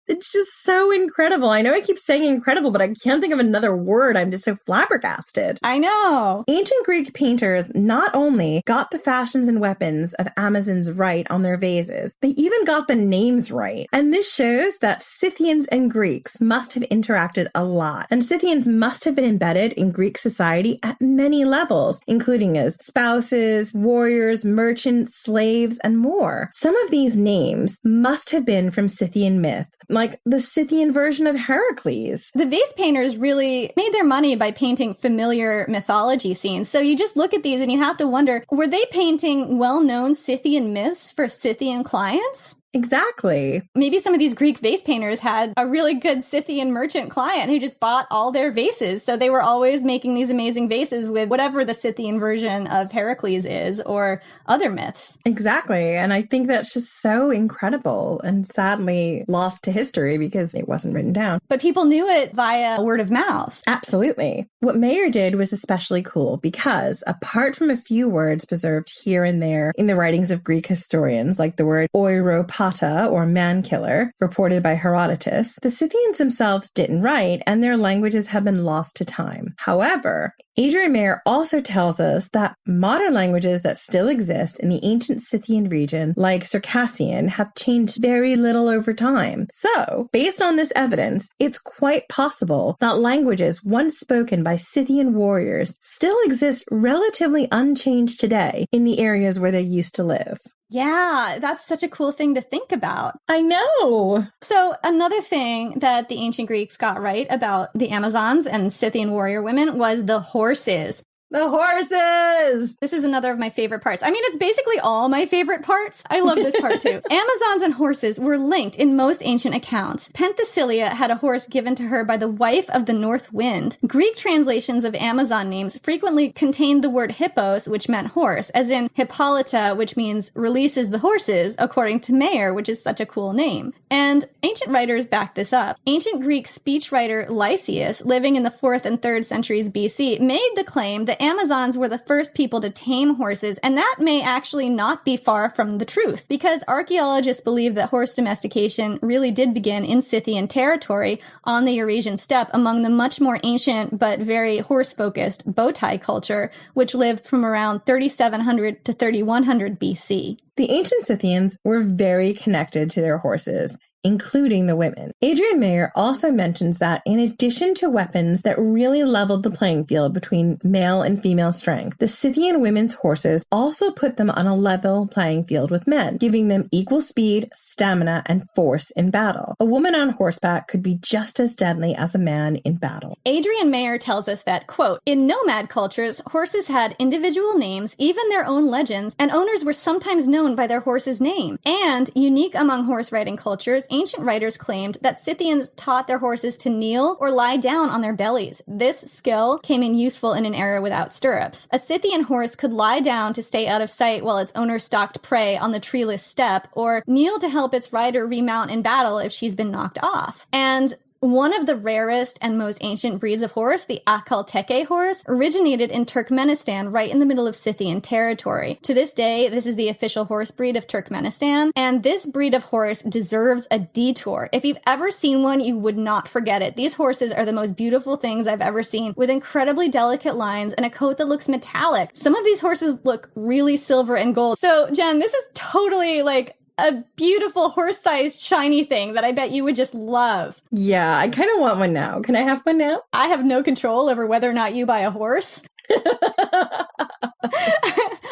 It's just so incredible. I know I keep saying incredible, but I can't think of another word. I'm just so flabbergasted. I know. Ancient Greek painters not only got the fashions and weapons of Amazons right on their vases, they even got the names right. And this shows that Scythians and Greeks must have interacted a lot. And Scythians must have been embedded in Greek society at many levels, including as spouses, warriors, merchants, slaves, and more. Some of these names must have been from Scythian myth, like the Scythian version of Heracles. The vase painters really made their money by painting familiar mythology scenes. So you just look at these and you have to wonder, were they painting well-known Scythian myths for Scythian clients? Exactly. Maybe some of these Greek vase painters had a really good Scythian merchant client who just bought all their vases. So they were always making these amazing vases with whatever the Scythian version of Heracles is or other myths. Exactly. And I think that's just so incredible and sadly lost to history because it wasn't written down. But people knew it via word of mouth. Absolutely. What Mayer did was especially cool because apart from a few words preserved here and there in the writings of Greek historians, like the word oiropata or man-killer, reported by Herodotus, the Scythians themselves didn't write and their languages have been lost to time. However, Adrian Mayer also tells us that modern languages that still exist in the ancient Scythian region, like Circassian, have changed very little over time. So, based on this evidence, it's quite possible that languages once spoken by Scythian warriors still exist relatively unchanged today in the areas where they used to live. Yeah, that's such a cool thing to think about. I know. So another thing that the ancient Greeks got right about the Amazons and Scythian warrior women was the horses. The horses! This is another of my favorite parts. I mean, it's basically all my favorite parts. I love this part too. Amazons and horses were linked in most ancient accounts. Penthesilea had a horse given to her by the wife of the North Wind. Greek translations of Amazon names frequently contained the word hippos, which meant horse, as in Hippolyta, which means releases the horses, according to Mayer, which is such a cool name. And ancient writers back this up. Ancient Greek speechwriter Lysias, living in the 4th and 3rd centuries BC, made the claim that Amazons were the first people to tame horses, and that may actually not be far from the truth, because archaeologists believe that horse domestication really did begin in Scythian territory on the Eurasian Steppe among the much more ancient but very horse-focused bowtie culture, which lived from around 3700 to 3100 BC. The ancient Scythians were very connected to their horses, including the women. Adrian Mayer also mentions that in addition to weapons that really leveled the playing field between male and female strength, the Scythian women's horses also put them on a level playing field with men, giving them equal speed, stamina, and force in battle. A woman on horseback could be just as deadly as a man in battle. Adrian Mayer tells us that, quote, in nomad cultures, horses had individual names, even their own legends, and owners were sometimes known by their horse's name. And, unique among horse riding cultures, ancient writers claimed that Scythians taught their horses to kneel or lie down on their bellies. This skill came in useful in an era without stirrups. A Scythian horse could lie down to stay out of sight while its owner stalked prey on the treeless steppe, or kneel to help its rider remount in battle if she's been knocked off. And one of the rarest and most ancient breeds of horse, the Akal Teke horse, originated in Turkmenistan right in the middle of Scythian territory. To this day, this is the official horse breed of Turkmenistan, and this breed of horse deserves a detour. If you've ever seen one, you would not forget it. These horses are the most beautiful things I've ever seen, with incredibly delicate lines and a coat that looks metallic. Some of these horses look really silver and gold. So, Jen, this is totally like a beautiful horse-sized shiny thing that I bet you would just love. Yeah, I kind of want one now. Can I have one now? I have no control over whether or not you buy a horse.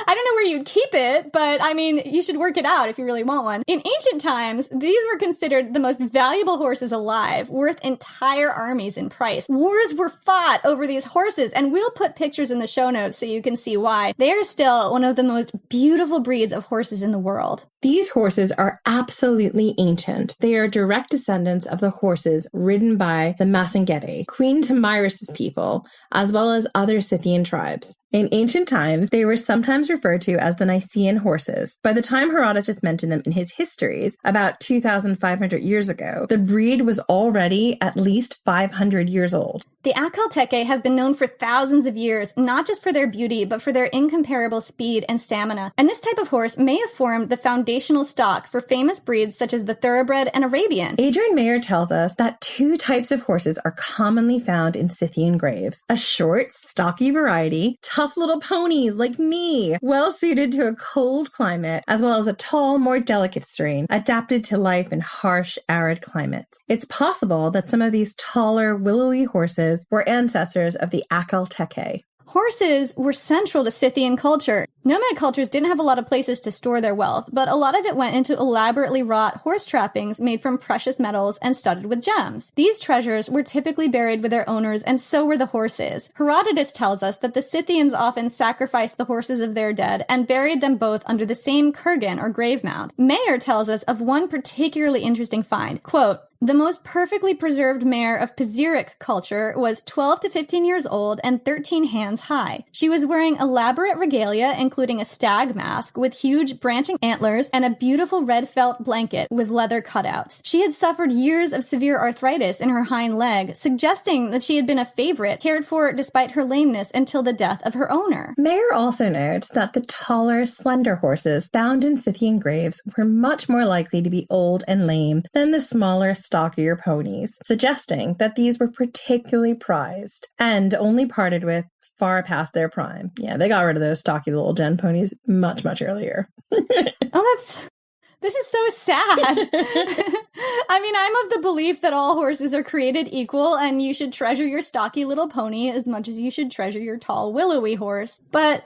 I don't know where you'd keep it, but I mean, you should work it out if you really want one. In ancient times, these were considered the most valuable horses alive, worth entire armies in price. Wars were fought over these horses, and we'll put pictures in the show notes so you can see why. They are still one of the most beautiful breeds of horses in the world. These horses are absolutely ancient. They are direct descendants of the horses ridden by the Masangete, Queen Tomyris' people, as well as other Scythian tribes. In ancient times, they were sometimes referred to as the Nicaean horses. By the time Herodotus mentioned them in his histories, about 2,500 years ago, the breed was already at least 500 years old. The Akal Teke have been known for thousands of years, not just for their beauty, but for their incomparable speed and stamina. And this type of horse may have formed the foundational stock for famous breeds such as the Thoroughbred and Arabian. Adrian Mayer tells us that two types of horses are commonly found in Scythian graves. A short, stocky variety, tough little ponies like me, well suited to a cold climate, as well as a tall, more delicate strain, adapted to life in harsh, arid climates. It's possible that some of these taller, willowy horses were ancestors of the Akal Teke. Horses were central to Scythian culture. Nomad cultures didn't have a lot of places to store their wealth, but a lot of it went into elaborately wrought horse trappings made from precious metals and studded with gems. These treasures were typically buried with their owners, and so were the horses. Herodotus tells us that the Scythians often sacrificed the horses of their dead and buried them both under the same kurgan or grave mound. Mayer tells us of one particularly interesting find. Quote, the most perfectly preserved mare of Piziric culture was 12 to 15 years old and 13 hands high. She was wearing elaborate regalia, including a stag mask with huge branching antlers and a beautiful red felt blanket with leather cutouts. She had suffered years of severe arthritis in her hind leg, suggesting that she had been a favorite, cared for despite her lameness until the death of her owner. Mayer also notes that the taller, slender horses found in Scythian graves were much more likely to be old and lame than the smaller, stockier ponies, suggesting that these were particularly prized and only parted with far past their prime. Yeah, they got rid of those stocky little den ponies much, much earlier. This is so sad. I mean, I'm of the belief that all horses are created equal and you should treasure your stocky little pony as much as you should treasure your tall, willowy horse. But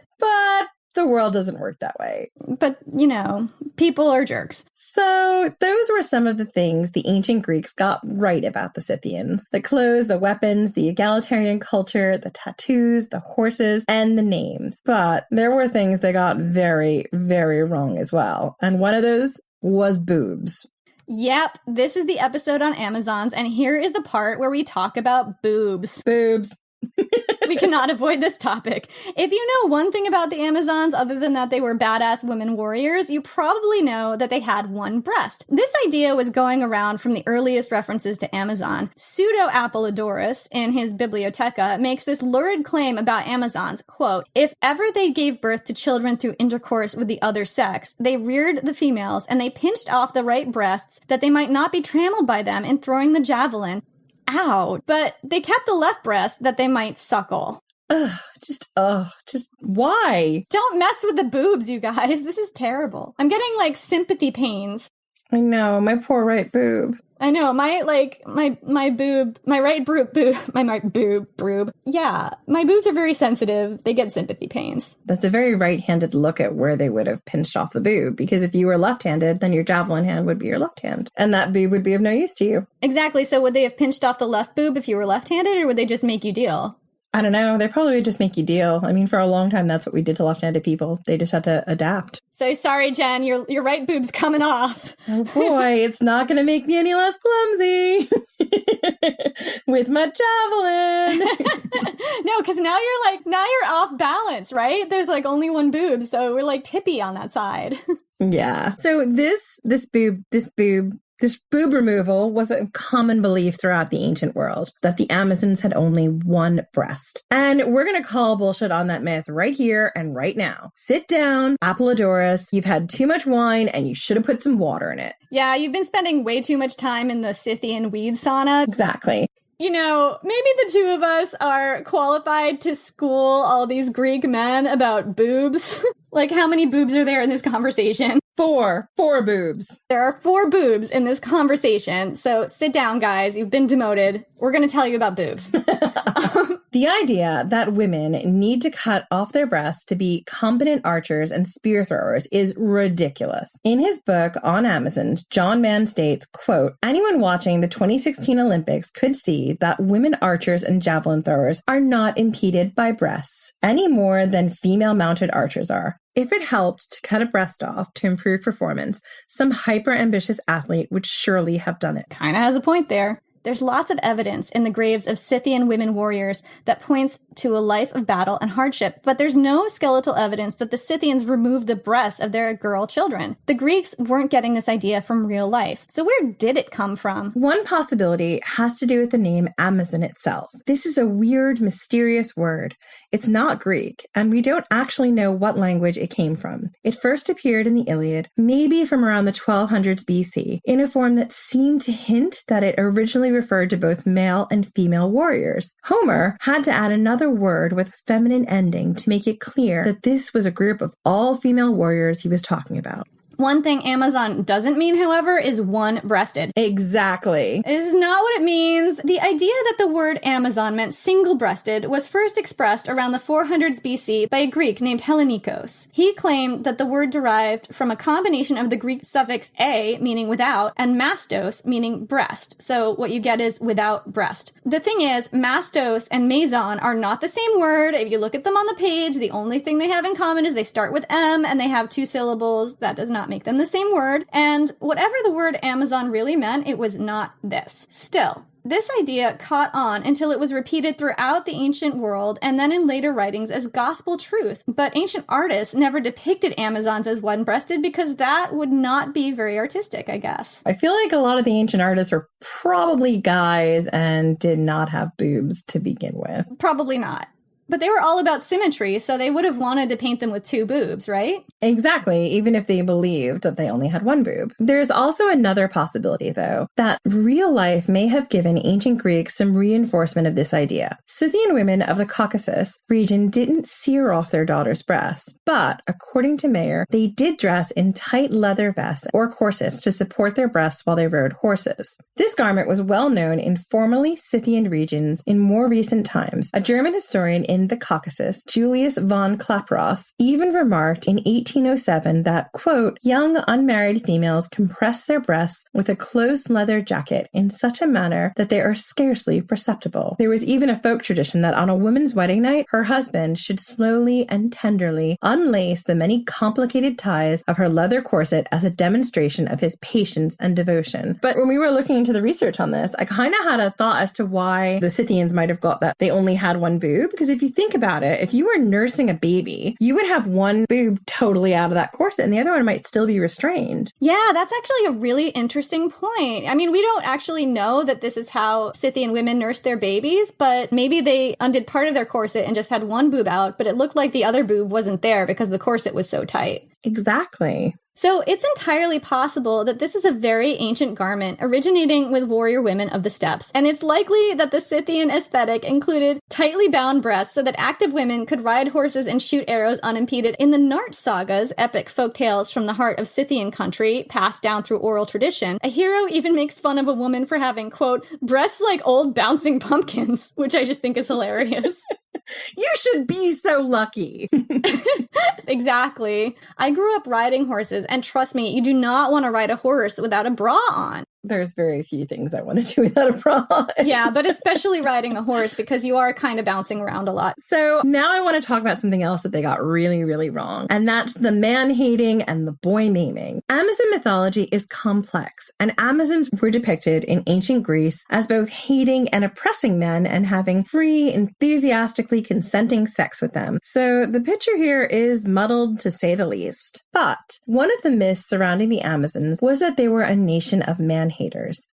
The world doesn't work that way. But, people are jerks. So those were some of the things the ancient Greeks got right about the Scythians. The clothes, the weapons, the egalitarian culture, the tattoos, the horses, and the names. But there were things they got very, very wrong as well. And one of those was boobs. Yep, this is the episode on Amazons, and here is the part where we talk about boobs. Boobs. We cannot avoid this topic. If you know one thing about the Amazons, other than that they were badass women warriors, you probably know that they had one breast. This idea was going around from the earliest references to Amazon. Pseudo-Apollodorus, in his Bibliotheca, makes this lurid claim about Amazons, quote, if ever they gave birth to children through intercourse with the other sex, they reared the females, and they pinched off the right breasts that they might not be trammeled by them in throwing the javelin. Ow. But they kept the left breast that they might suckle. Just why? Don't mess with the boobs, you guys. This is terrible. I'm getting, sympathy pains. I know, my poor right boob. I know, my boob. Yeah, my boobs are very sensitive. They get sympathy pains. That's a very right-handed look at where they would have pinched off the boob, because if you were left-handed, then your javelin hand would be your left hand, and that boob would be of no use to you. Exactly, so would they have pinched off the left boob if you were left-handed, or would they just make you deal? I don't know. They probably would just make you deal. I mean, for a long time, that's what we did to left-handed people. They just had to adapt. So sorry, Jen, your right boob's coming off. Oh boy, it's not going to make me any less clumsy with my javelin. No, because now you're off balance, right? There's only one boob, so we're tippy on that side. Yeah. So this boob removal was a common belief throughout the ancient world, that the Amazons had only one breast. And we're going to call bullshit on that myth right here and right now. Sit down, Apollodorus. You've had too much wine and you should have put some water in it. Yeah, you've been spending way too much time in the Scythian weed sauna. Exactly. Maybe the two of us are qualified to school all these Greek men about boobs. How many boobs are there in this conversation? Four boobs. There are 4 boobs in this conversation. So sit down, guys. You've been demoted. We're going to tell you about boobs. The idea that women need to cut off their breasts to be competent archers and spear throwers is ridiculous. In his book on Amazons, John Mann states, quote, anyone watching the 2016 Olympics could see that women archers and javelin throwers are not impeded by breasts any more than female mounted archers are. If it helped to cut a breast off to improve performance, some hyper-ambitious athlete would surely have done it. Kinda has a point there. There's lots of evidence in the graves of Scythian women warriors that points to a life of battle and hardship, but there's no skeletal evidence that the Scythians removed the breasts of their girl children. The Greeks weren't getting this idea from real life. So where did it come from? One possibility has to do with the name Amazon itself. This is a weird, mysterious word. It's not Greek, and we don't actually know what language it came from. It first appeared in the Iliad, maybe from around the 1200s BC, in a form that seemed to hint that it originally referred to both male and female warriors. Homer had to add another word with a feminine ending to make it clear that this was a group of all female warriors he was talking about. One thing Amazon doesn't mean, however, is one-breasted. Exactly. This is not what it means. The idea that the word Amazon meant single-breasted was first expressed around the 400s BC by a Greek named Hellenikos. He claimed that the word derived from a combination of the Greek suffix a, meaning without, and mastos, meaning breast. So what you get is without breast. The thing is, mastos and meson are not the same word. If you look at them on the page, the only thing they have in common is they start with M and they have 2 syllables. That does not make them the same word, and whatever the word Amazon really meant, it was not this. Still, this idea caught on until it was repeated throughout the ancient world and then in later writings as gospel truth. But ancient artists never depicted Amazons as one-breasted because that would not be very artistic, I guess. I feel like a lot of the ancient artists were probably guys and did not have boobs to begin with. Probably not. But they were all about symmetry, so they would have wanted to paint them with 2 boobs, right? Exactly, even if they believed that they only had 1 boob. There's also another possibility, though, that real life may have given ancient Greeks some reinforcement of this idea. Scythian women of the Caucasus region didn't sear off their daughters' breasts, but according to Mayer, they did dress in tight leather vests or corsets to support their breasts while they rode horses. This garment was well known in formerly Scythian regions in more recent times. A German historian in the Caucasus, Julius von Klaproth, even remarked in 1807 that, quote, young unmarried females compress their breasts with a close leather jacket in such a manner that they are scarcely perceptible. There was even a folk tradition that on a woman's wedding night, her husband should slowly and tenderly unlace the many complicated ties of her leather corset as a demonstration of his patience and devotion. But when we were looking into the research on this, I kind of had a thought as to why the Scythians might have got that they only had one boob. Because if you think about it, if you were nursing a baby, you would have one boob totally out of that corset and the other one might still be restrained. Yeah, that's actually a really interesting point. I mean, we don't actually know that this is how Scythian women nurse their babies, but maybe they undid part of their corset and just had one boob out, but it looked like the other boob wasn't there because the corset was so tight. Exactly. So it's entirely possible that this is a very ancient garment originating with warrior women of the steppes, and it's likely that the Scythian aesthetic included tightly bound breasts so that active women could ride horses and shoot arrows unimpeded. In the Nart sagas, epic folk tales from the heart of Scythian country, passed down through oral tradition, a hero even makes fun of a woman for having, quote, breasts like old bouncing pumpkins, which I just think is hilarious. You should be so lucky. Exactly. I grew up riding horses, and trust me, you do not want to ride a horse without a bra on. There's very few things I want to do without a bra on. Yeah, but especially riding a horse because you are kind of bouncing around a lot. So now I want to talk about something else that they got really, really wrong. And that's the man-hating and the boy-maiming. Amazon mythology is complex, and Amazons were depicted in ancient Greece as both hating and oppressing men and having free, enthusiastically consenting sex with them. So the picture here is muddled to say the least. But one of the myths surrounding the Amazons was that they were a nation of man-haters.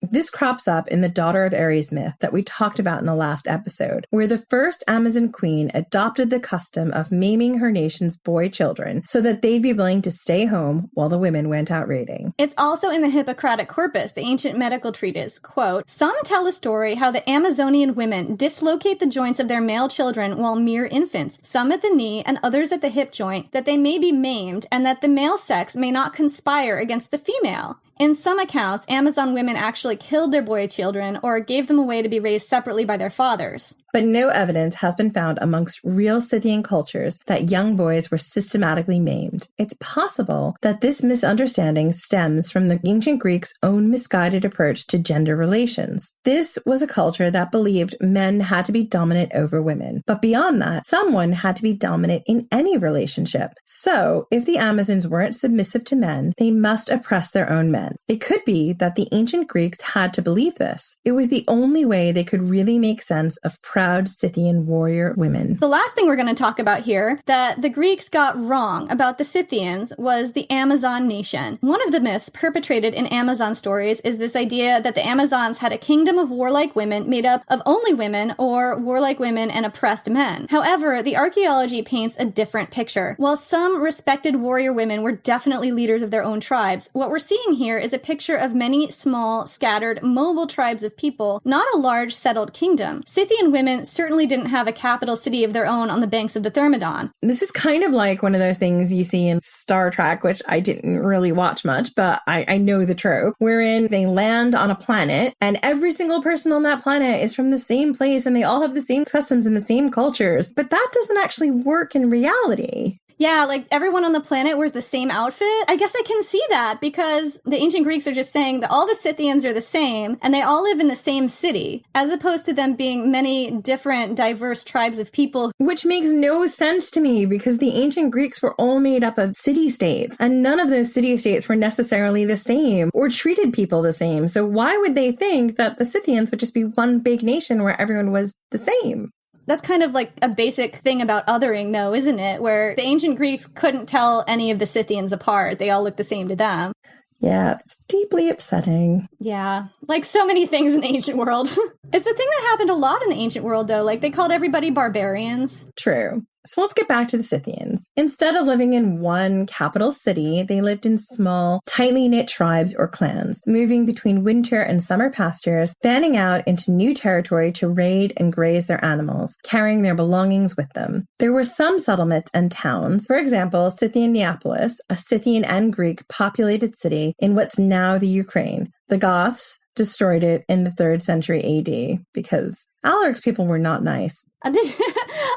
This crops up in the Daughter of Ares myth that we talked about in the last episode, where the first Amazon queen adopted the custom of maiming her nation's boy children so that they'd be willing to stay home while the women went out raiding. It's also in the Hippocratic Corpus, the ancient medical treatise, quote, some tell a story how the Amazonian women dislocate the joints of their male children while mere infants, some at the knee and others at the hip joint, that they may be maimed and that the male sex may not conspire against the female. In some accounts, Amazon women actually killed their boy children or gave them away to be raised separately by their fathers. But no evidence has been found amongst real Scythian cultures that young boys were systematically maimed. It's possible that this misunderstanding stems from the ancient Greeks' own misguided approach to gender relations. This was a culture that believed men had to be dominant over women. But beyond that, someone had to be dominant in any relationship. So, if the Amazons weren't submissive to men, they must oppress their own men. It could be that the ancient Greeks had to believe this. It was the only way they could really make sense of proud Scythian warrior women. The last thing we're going to talk about here that the Greeks got wrong about the Scythians was the Amazon nation. One of the myths perpetrated in Amazon stories is this idea that the Amazons had a kingdom of warlike women made up of only women or warlike women and oppressed men. However, the archaeology paints a different picture. While some respected warrior women were definitely leaders of their own tribes, what we're seeing here is a picture of many small, scattered, mobile tribes of people, not a large settled kingdom. Scythian women certainly didn't have a capital city of their own on the banks of the Thermodon. This is kind of like one of those things you see in Star Trek, which I didn't really watch much, but I know the trope, wherein they land on a planet and every single person on that planet is from the same place and they all have the same customs and the same cultures. But that doesn't actually work in reality. Yeah, like everyone on the planet wears the same outfit. I guess I can see that because the ancient Greeks are just saying that all the Scythians are the same and they all live in the same city, as opposed to them being many different, diverse tribes of people. Which makes no sense to me because the ancient Greeks were all made up of city-states and none of those city-states were necessarily the same or treated people the same. So why would they think that the Scythians would just be one big nation where everyone was the same? That's kind of like a basic thing about othering, though, isn't it? Where the ancient Greeks couldn't tell any of the Scythians apart. They all looked the same to them. Yeah, it's deeply upsetting. Yeah, like so many things in the ancient world. It's a thing that happened a lot in the ancient world, though. Like, they called everybody barbarians. True. So let's get back to the Scythians. Instead of living in one capital city, they lived in small, tightly knit tribes or clans, moving between winter and summer pastures, fanning out into new territory to raid and graze their animals, carrying their belongings with them. There were some settlements and towns, for example, Scythian Neapolis, a Scythian and Greek populated city in what's now the Ukraine. The Goths destroyed it in the 3rd century AD because Alaric's people were not nice. I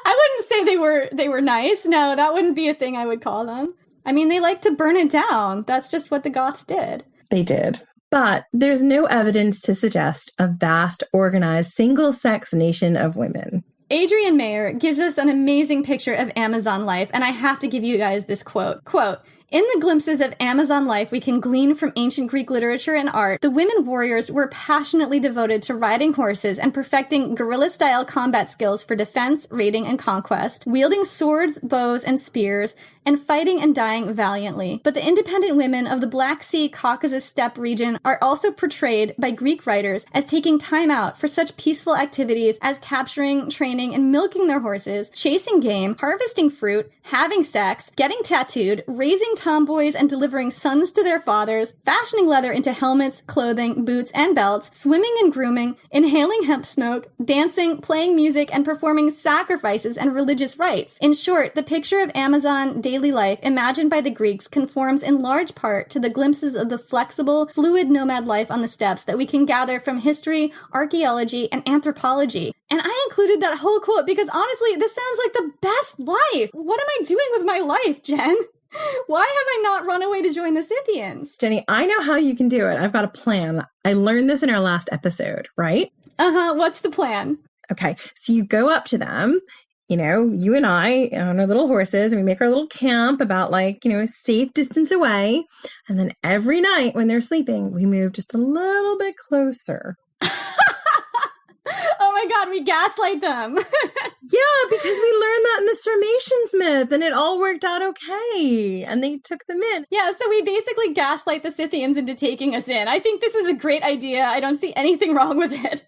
I wouldn't say they were nice. No, that wouldn't be a thing I would call them. I mean, they like to burn it down. That's just what the Goths did. They did. But there's no evidence to suggest a vast, organized, single-sex nation of women. Adrienne Mayer gives us an amazing picture of Amazon life, and I have to give you guys this quote. Quote, "In the glimpses of Amazon life we can glean from ancient Greek literature and art, the women warriors were passionately devoted to riding horses and perfecting guerrilla-style combat skills for defense, raiding, and conquest, wielding swords, bows, and spears, and fighting and dying valiantly. But the independent women of the Black Sea Caucasus steppe region are also portrayed by Greek writers as taking time out for such peaceful activities as capturing, training, and milking their horses, chasing game, harvesting fruit, having sex, getting tattooed, raising tomboys and delivering sons to their fathers, fashioning leather into helmets, clothing, boots, and belts, swimming and grooming, inhaling hemp smoke, dancing, playing music, and performing sacrifices and religious rites. In short, the picture of Amazon daily life imagined by the Greeks conforms in large part to the glimpses of the flexible, fluid nomad life on the steppes that we can gather from history, archaeology, and anthropology." And I included that whole quote because honestly, this sounds like the best life. What am I doing with my life, Jen? Why have I not run away to join the Scythians? Jenny, I know how you can do it. I've got a plan. I learned this in our last episode, right? What's the plan? Okay, so you go up to them, you know, you and I on our little horses, and we make our little camp about a safe distance away. And then every night when they're sleeping, we move just a little bit closer. Oh my God, we gaslight them. Yeah, because we learned that in the Sarmatians myth, and it all worked out okay. And they took them in. Yeah, so we basically gaslight the Scythians into taking us in. I think this is a great idea. I don't see anything wrong with it.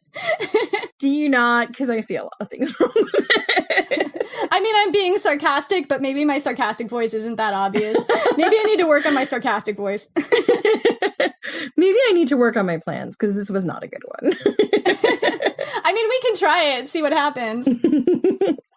Do you not? Because I see a lot of things wrong with it. I mean, I'm being sarcastic, but maybe my sarcastic voice isn't that obvious. Maybe I need to work on my sarcastic voice. Maybe I need to work on my plans, because this was not a good one. I mean, we can try it, see what happens.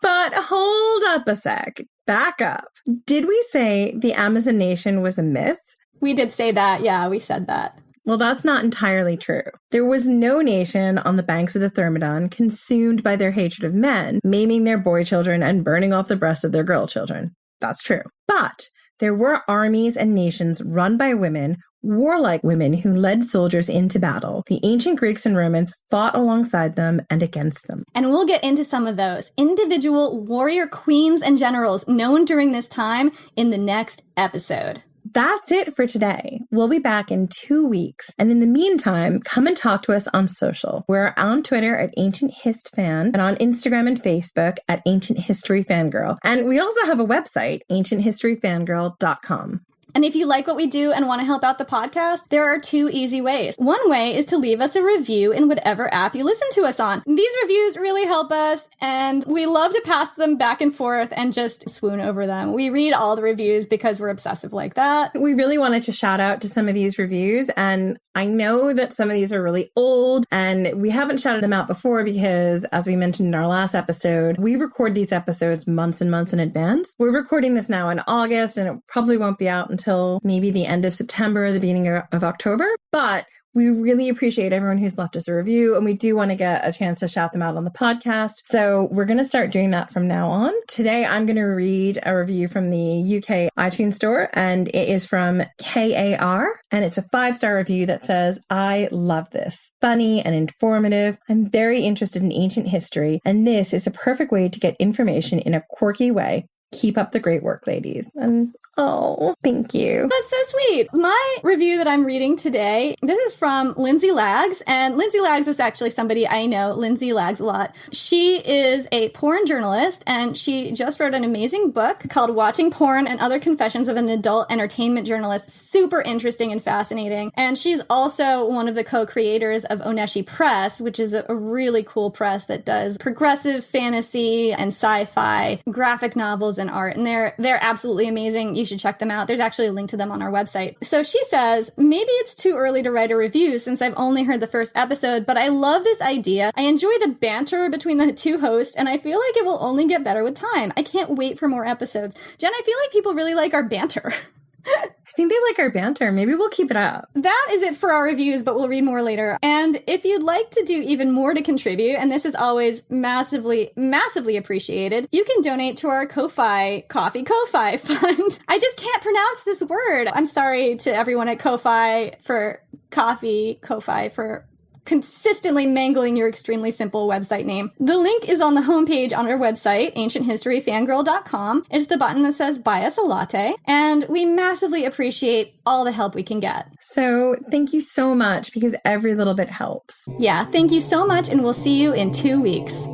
But hold up a sec. Back up. Did we say the Amazon nation was a myth? We did say that. Yeah, we said that. Well, that's not entirely true. There was no nation on the banks of the Thermodon consumed by their hatred of men, maiming their boy children and burning off the breasts of their girl children. That's true. But there were armies and nations run by women, warlike women who led soldiers into battle. The ancient Greeks and Romans fought alongside them and against them. And we'll get into some of those individual warrior queens and generals known during this time in the next episode. That's it for today. We'll be back in 2 weeks. And in the meantime, come and talk to us on social. We're on Twitter at Ancient Hist Fan and on Instagram and Facebook at Ancient History Fangirl. And we also have a website, ancienthistoryfangirl.com. And if you like what we do and want to help out the podcast, there are 2 easy ways. One way is to leave us a review in whatever app you listen to us on. These reviews really help us, and we love to pass them back and forth and just swoon over them. We read all the reviews because we're obsessive like that. We really wanted to shout out to some of these reviews, and I know that some of these are really old, and we haven't shouted them out before because, as we mentioned in our last episode, we record these episodes months and months in advance. We're recording this now in August, and it probably won't be out until maybe the end of September or the beginning of October. But we really appreciate everyone who's left us a review, and we do want to get a chance to shout them out on the podcast. So we're going to start doing that from now on. Today, I'm going to read a review from the UK iTunes store, and it is from KAR, and it's a 5-star review that says, "I love this. Funny and informative. I'm very interested in ancient history, and this is a perfect way to get information in a quirky way. Keep up the great work, ladies." And oh, thank you. That's so sweet. My review that I'm reading today, this is from Lindsay Lags. And Lindsay Lags is actually somebody I know. Lindsay Lags a lot. She is a porn journalist, and she just wrote an amazing book called Watching Porn and Other Confessions of an Adult Entertainment Journalist. Super interesting and fascinating. And she's also one of the co-creators of Oneshi Press, which is a really cool press that does progressive fantasy and sci-fi graphic novels and art. And they're absolutely amazing. You should check them out. There's actually a link to them on our website. So she says, "Maybe it's too early to write a review since I've only heard the first episode, but I love this idea. I enjoy the banter between the 2 hosts, and I feel like it will only get better with time. I can't wait for more episodes." Jen, I feel like people really like our banter. I think they like our banter. Maybe we'll keep it up. That is it for our reviews, but we'll read more later. And if you'd like to do even more to contribute, and this is always massively, massively appreciated, you can donate to our Ko-Fi fund. I just can't pronounce this word. I'm sorry to everyone at Ko-Fi for Ko-Fi for consistently mangling your extremely simple website name. The link is on the homepage on our website, ancienthistoryfangirl.com. It's the button that says buy us a latte, and we massively appreciate all the help we can get. So thank you so much, because every little bit helps. Yeah, thank you so much, and we'll see you in 2 weeks.